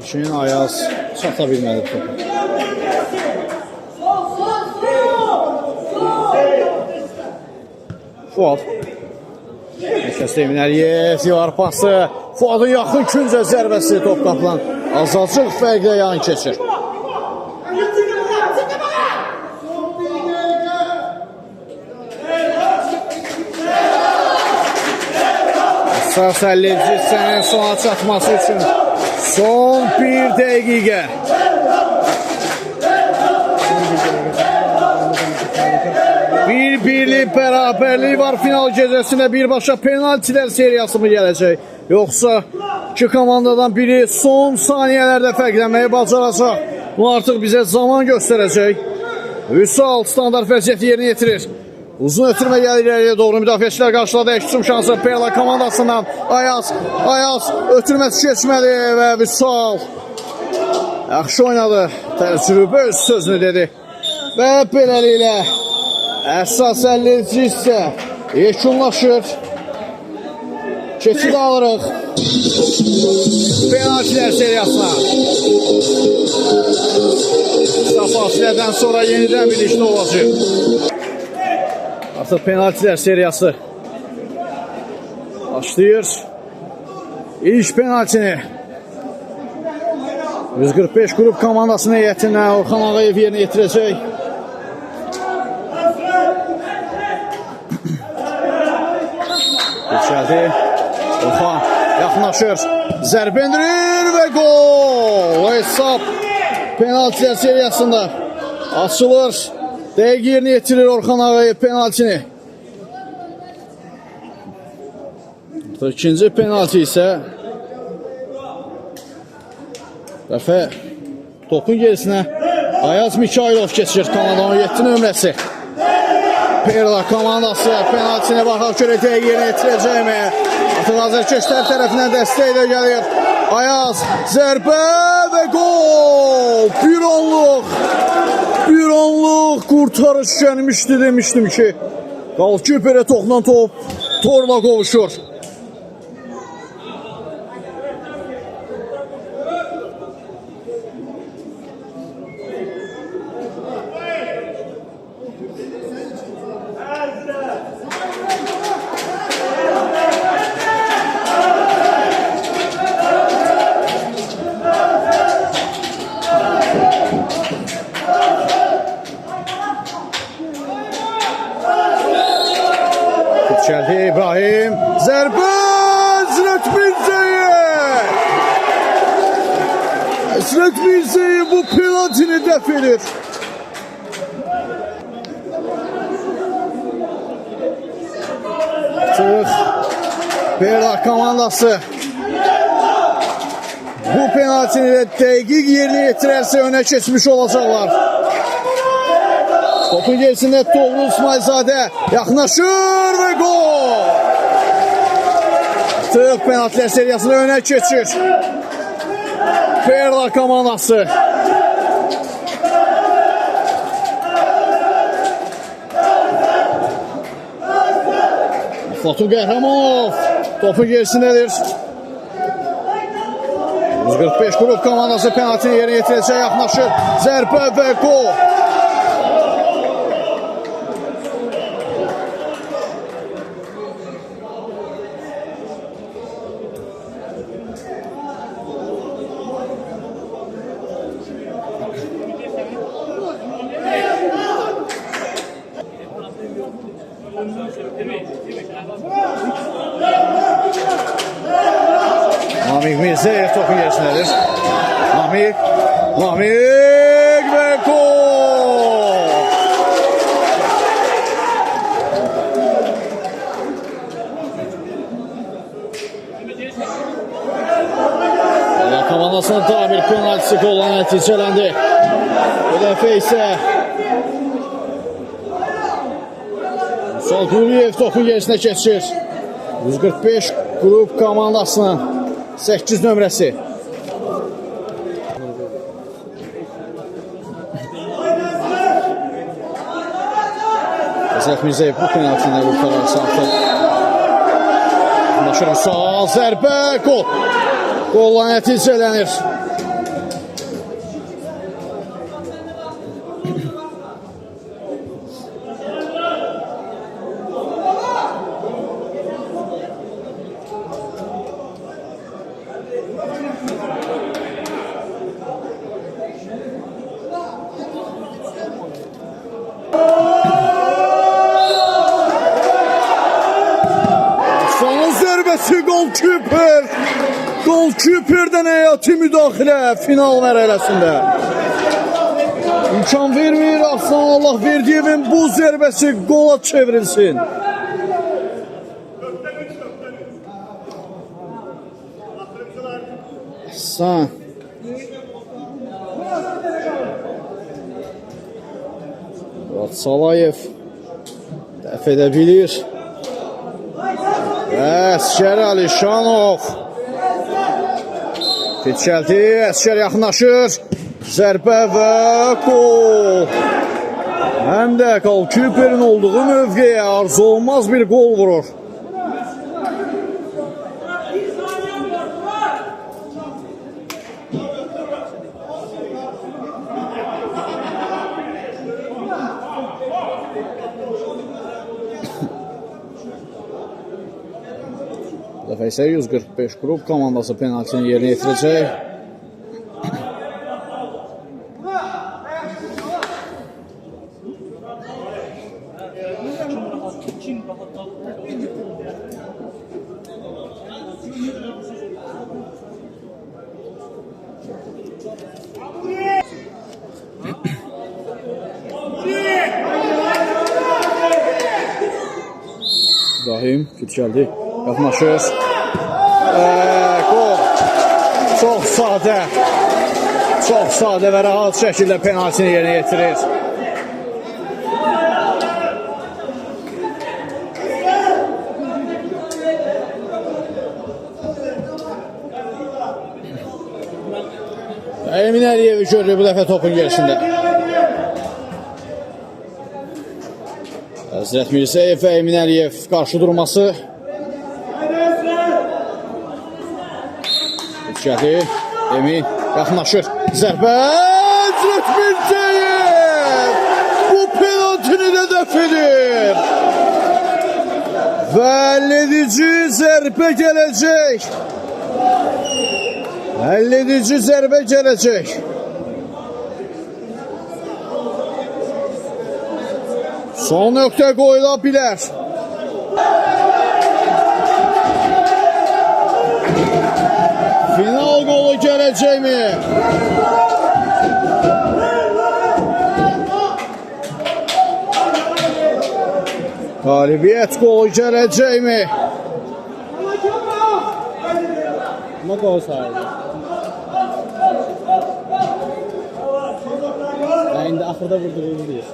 Şimdi Ayaz çata bilmədi topu. Fuad. Mərkəzdə Emin Əliyev, Divar pası. Fuadın yaxın küncə zərbəsi top qapılan. Azacıq fərqlə yan keçir. Əsas 50-ci hissənin sona çatması üçün son bir dəqiqə. Bir-birlik bərabərlik var final gecəsində. Birbaşa penaltilər seriyası mı gələcək? Yoxsa iki komandadan biri son saniyələrdə fərqlənməyi bacaracaq? Bu artıq bizə zaman göstərəcək. Vüsal standart vəziyyəti yerinə yetirir. Uzun ötürmə gəlir irəliyə doğru, müdafiəçilər qarşıladı hücum şansı Perla komandasından. Ayaz ötürməsi keçməli və Vüsal yaxşı oynadı. Təcrübə öz sözünü dedi. Və beləliklə əsas 50-ci hissə yekunlaşır. Keçid alırıq penaltilər seriyasına. Qısa fasilədən sonra yenidən birlikdə olacaq. Artıq penaltilər seriyası başlayır. İlk penaltini 145 qrup komandasının heyətindən Orxan Ağayev yerinə yetirəcək. Geçərdi. Orxan yaxınlaşır. Zərbə endirir və gol. Hesab penaltilər seriyasında açılır. Dəqiq yerinə yetirir Orxan Ağayev penaltini. İkinci penalti isə dəfə topun gerisinə Ayaz Mikailov keçir. Komandanın 7 nömrəsi. Perla komandası penaltini baxaq görək dəqiq yerinə yetirəcəkmi? Artıq azərkeşlər tərəfindən dəstək də gəlir. Ayaz zərbə və gol. Bir onluq qurtarış gəlmişdi demişdim ki. Qalkiperə toxunan top torla qovuşur. Gəldi İbrahim. Zərbə Əsrət Mirzəyə. Əsrət Mirzəyə bu penaltini dəf edir. Artıq Perla komandası bu penaltini də dəqiq yerinə yetirərsə önə keçmiş olacaqlar. Topun gerisində Toğrul İsmailzadə yaxınlaşır və gol. Artıq penaltilər seriyasında önə keçir Perla komandası. Fatu Qəhrəmanov topun gerisindədir. 145 qrup komandası penaltini yerinə yetirəcək, yaxınlaşır. Zərbə və gol. Namik Mirzəyev topun gerisindədir. Namik və gol! Komandasının daha bir penaltisi qolla nəticələndi. Bu dəfə isə Musa Quliyev topun gerisinə keçir. 145 qrup komandasının 8 nömrəsi. Əzrət Mirzəyev bu penaltini qurtararsa artıq. Başarı sağ zərbə, gol. Golla nəticələnir. Golkeeper! Golkeeper'dən həyati müdaxilə final mərhələsində. İmkan vermir Aslan Allah Verdiyevin bu zərbəsi qola çevrilsin. Aslan. Salayev dəf edə bilir. Əskər Alişanov keçəldi, Əskər yaxınlaşır, zərbə və qol. Həm də Golkeeperin olduğu mövqeyə arzu olmaz bir qol vurur. Bu dəfə isə 145 qrup komandası penaltini yerinə yetirəcək. İbrahim Kütçəldi yaxınlaşır. Gol. Çox sadə və rahat şəkildə penaltini yerinə yetirir. Emin Əliyevi görürük bu dəfə topun gerisində. Əzrət Mirzəyev və Emin Əliyev qarşı durması. Keçədi, Emin yaxınlaşır, zərbə, Əzrət Mirzəyev bu penaltini də dəf edir. Və həlledici zərbə gələcək. Həlledici zərbə gələcək. Son nöqtə qoyula bilər. Final qolu gələcəkmi? Qalibiyyət qolu gələcəkmi? Ama gol sahibi. İndi axırda vurduğumuz deyil.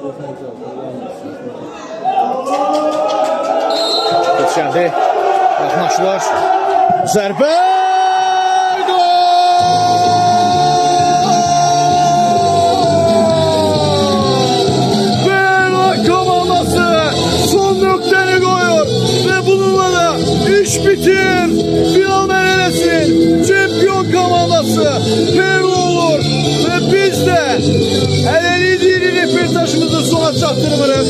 Geçərdi. Yaxınlaşdılar. Zərbə! Bitir, final mərhələsinin çempion komandası Perlo olur və biz də hələlik reportajımızı sona çatdırmırıq.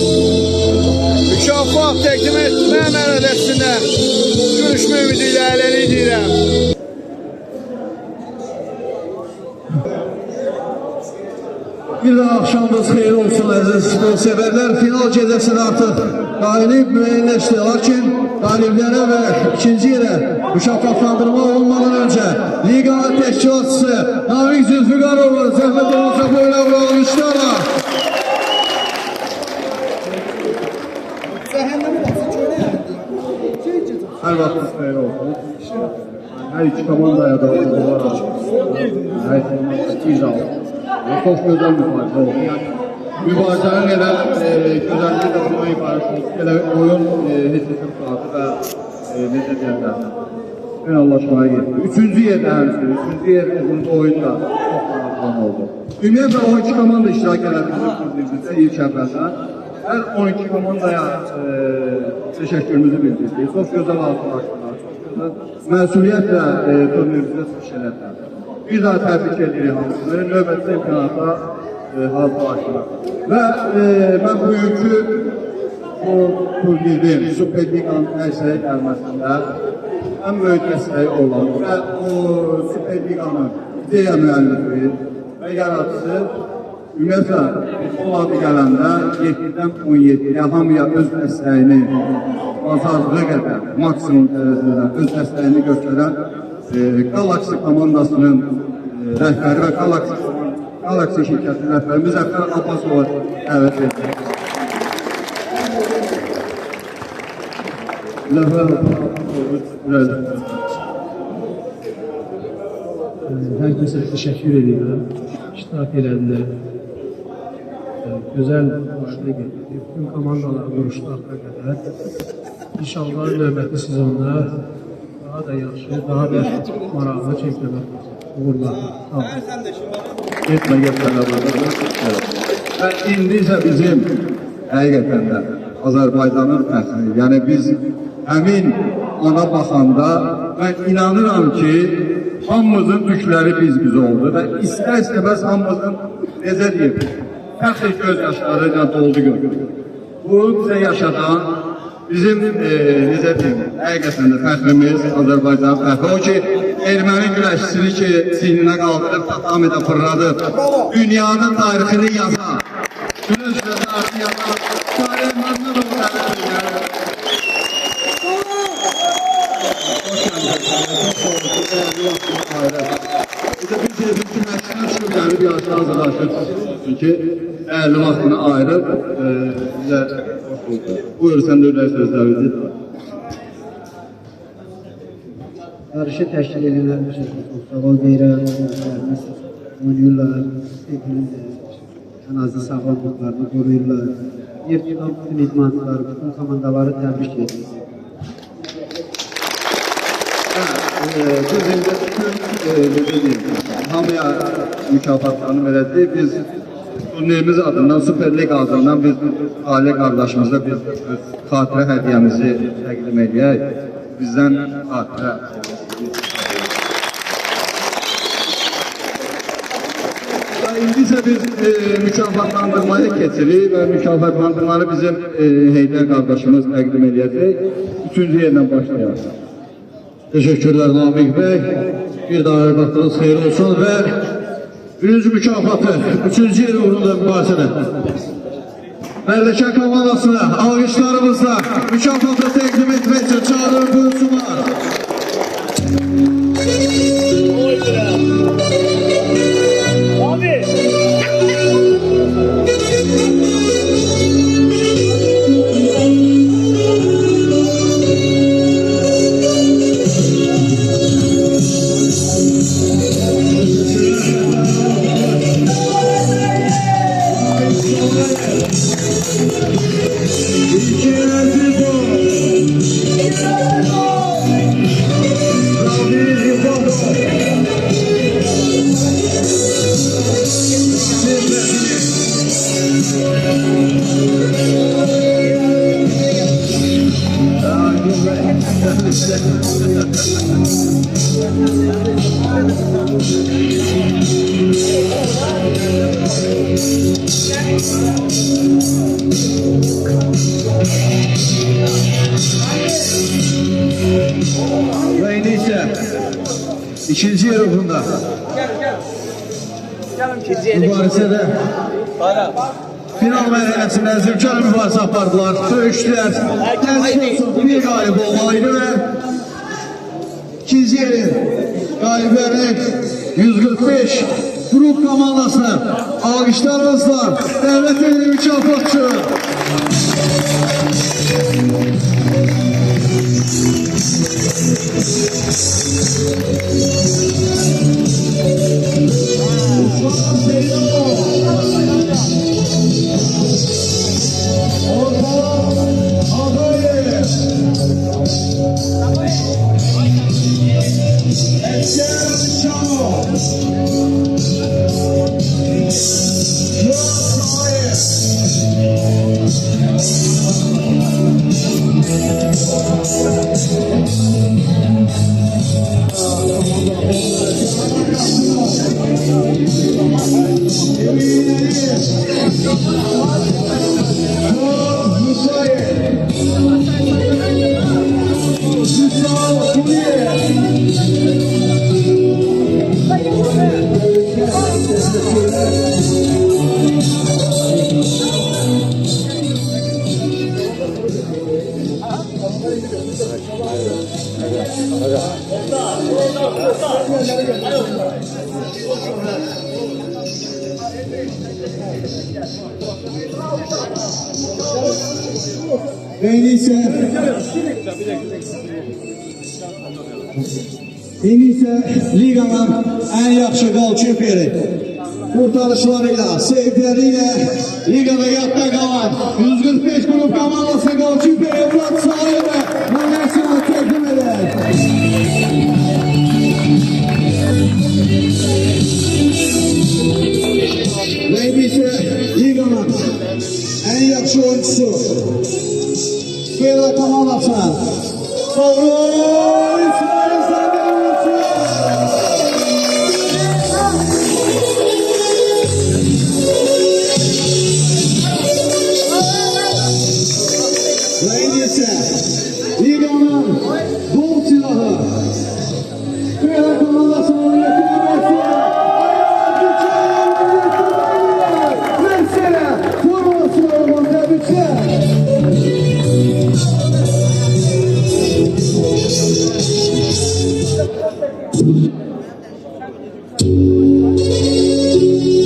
Mükafat təqdim etmə mərhələsində görüşmə ümidi ilə hələlik deyirəm. Bir daha axşamınız xeyir olsun əziz spor sevərlər. Final gecəsində artıq qalib müəyyənləşdi. Lakin qaliblərə və ikinci yerə mükafatlandırma olmadan öncə liqanın təşkilatçısı Navik Zülfüqarovu zəhmət olmasa boyuna vuralım işlərlə. Hər vaxtınız xeyir olsun. Hər iki komandaya da olaraq hər iki alın. Çok güzel mübarek oldu. Yani mübarekenin gelen güzelliği de buna ibaret oldu. Gelen oyun hissetim saati ve necə deyirlər. finallaşmaya getdi. Üçüncü yerdə həmçinin, üçüncü yer uzun oyunda çox maraqlan oldu. Ümumiyyətlə 12 komanda iştirak elədi bizim turnirimizdə ilk əvvəldən. Hər 12 komandaya təşəkkürümüzü bildirdik. Çox gözəl hazırlaşdılar, çox gözəl məsuliyyətlə turnirimizdə çıxış elədilər. Bir daha təbrik edirik hamısını, növbəti çempionata hazırlaşdılar. Və mən bugünkü bu turnirin, Super Liqanın ərsəyə gəlməsində ən böyük dəstəyi olan və o Super Liqanın ideya müəllifi və yaratıcısı ümumiyyətlə futbol adı gələndə 7-dən 17-yə hamıya öz dəstəyini bacardığı qədər maksimum dərəcədə öz dəstəyini göstərən Galaxy komandasının rəhbəri və Galaxy şirkətinin rəhbəri Müzəffər Abbasova dəvət edilir. Herkese teşekkür ediyorum. İştirak edenler. Güzel hoşuna gitti. Bütün komandalar vuruşlarına kadar. İnşallah növbəti sezonda daha da yaxşı, daha da maraqlı çempionat uğurlar. Sağ olun. Getmə İndi isə bizim həqiqətən də Azərbaycanın fəxri. Yəni biz həmin ona baxanda mən inanıram ki, hamımızın tükləri biz oldu və istər-istəməz hamımızın necə deyim, fəxr göz yaşları ilə doldu gördük. Bu bizə yaşadan bizim necə deyim, həqiqətən də fəxrimiz Azərbaycanın fəxri. O ki, erməni güləşçisini ki, sinirə qaldırıb, tatamidə fırladıb, dünyanın tarixini yazan, Gülüş və tarixini yazan, Şair Məmmədov tərəfindən. Bizə bir şey bütün məşqdən çıxıb gəlib yarışa hazırlaşır. Çünki dəyərli vaxtını ayırıb bizə xoş oldu. Buyur, sən də ürək sözlərinizi. Yarışı təşkil edenler çok sağ ol deyirəm. Oynayırlar, ən azı sağlamlıqlarını qoruyurlar. Bir tutan bütün idmançıları, bütün komandaları təbrik edilir. Biz indi bütün hamıya mükafatlarını verəcəyik. Biz turnirimiz adından, Super Liga adından biz ailə qardaşımıza biz xatirə hədiyyəmizi təqdim edək. Bizdən xatirə. İndi isə biz mükafatlandırmaya keçirik və mükafatlandırmaları bizim Heydər qardaşımız təqdim edəcək. Üçüncü yerlə başlayaq. Teşekkürler Namik Bey. Bir daha vaxtınız xeyir olsun və birinci mükafatı, üçüncü yer uğrunda mübahisədə. Mərdəkən komandasına alqışlarımızla mükafatı təqdim etmək üçün çağırır buyursunlar. Ve ise ikinci yer uğrunda mübarizədə final mərhələsində zülkar mübarizə apardılar, döyüşdülər. Təəssüf olsun, bir qalib olmalıydı və ikinci yerin qaliblərini 145 grup komandasına alqışlarımızla dəvət edir mükafatçı. İndi isə liqanın ən yaxşı qol çempiyonu. Qurtarışlarıyla, sevgiləriyle liqada yadda qalan 145 qrup komandası qol çempiyonu Murat Salih'e Məhəmməd təqdim edər. Ve indi isə liqanın ən yaxşı oyuncusu Beyla komandasına doğru İsmail Səbəb ve indi ise liganın gol silahı Beyla komandasının yetinmesi Mesela forması olan tebrikler.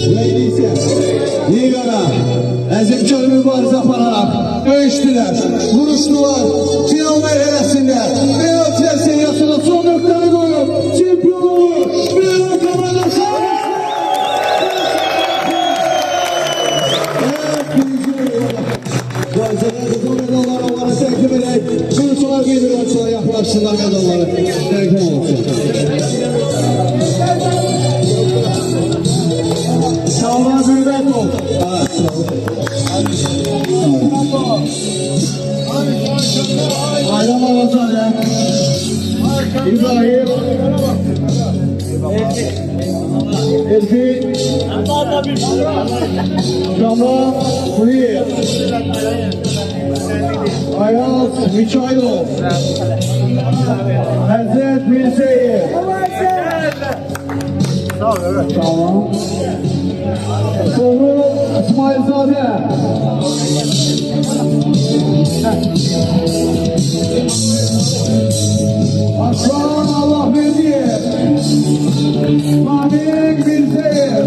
Neyse, ligada əzimkar mübarizə apararak döyüştüler, vuruştular. Final mərhələsində Beyoğlu seriyasında son nöqtəni qoyub çempion olur. Beyoğlu komandası. Bu medalları onlara təqdim edək. Qursular gedir olsunlar, yaxlaşsınlar medalları. Təqdim olsun. Sağlar Büyükbəkov. Aydan Ağazadə. İbrahim. Elfi. Şamran Kuliyev. Ayaz Miçaylov. Həzrət Mirseyev. Tamam. Soğru İsmailzade. Aslan Allah Verdiyev. Mahmik Mirseyev.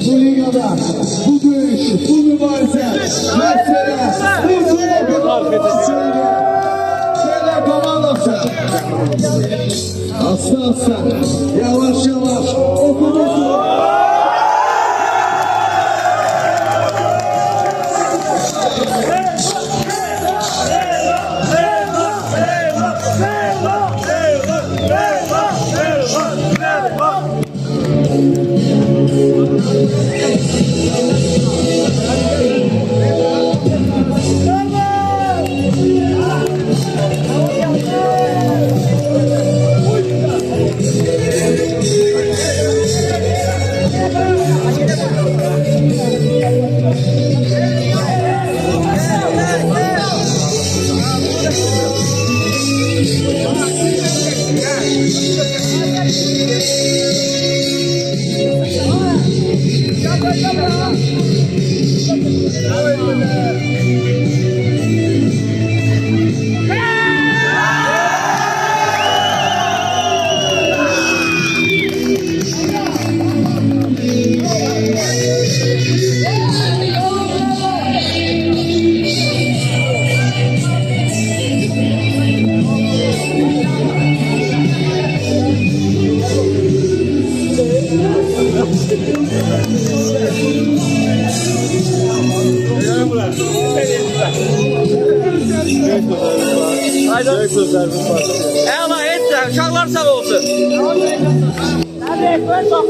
Bu ligada, bu dövüş, bu mübarizə, məsələ, bu Şeyler komandası. Aslan, yavaş yavaş, okuduğu. Haydi. Əla et, uşaqlar sağ olsun. Hadi, ben Haydi.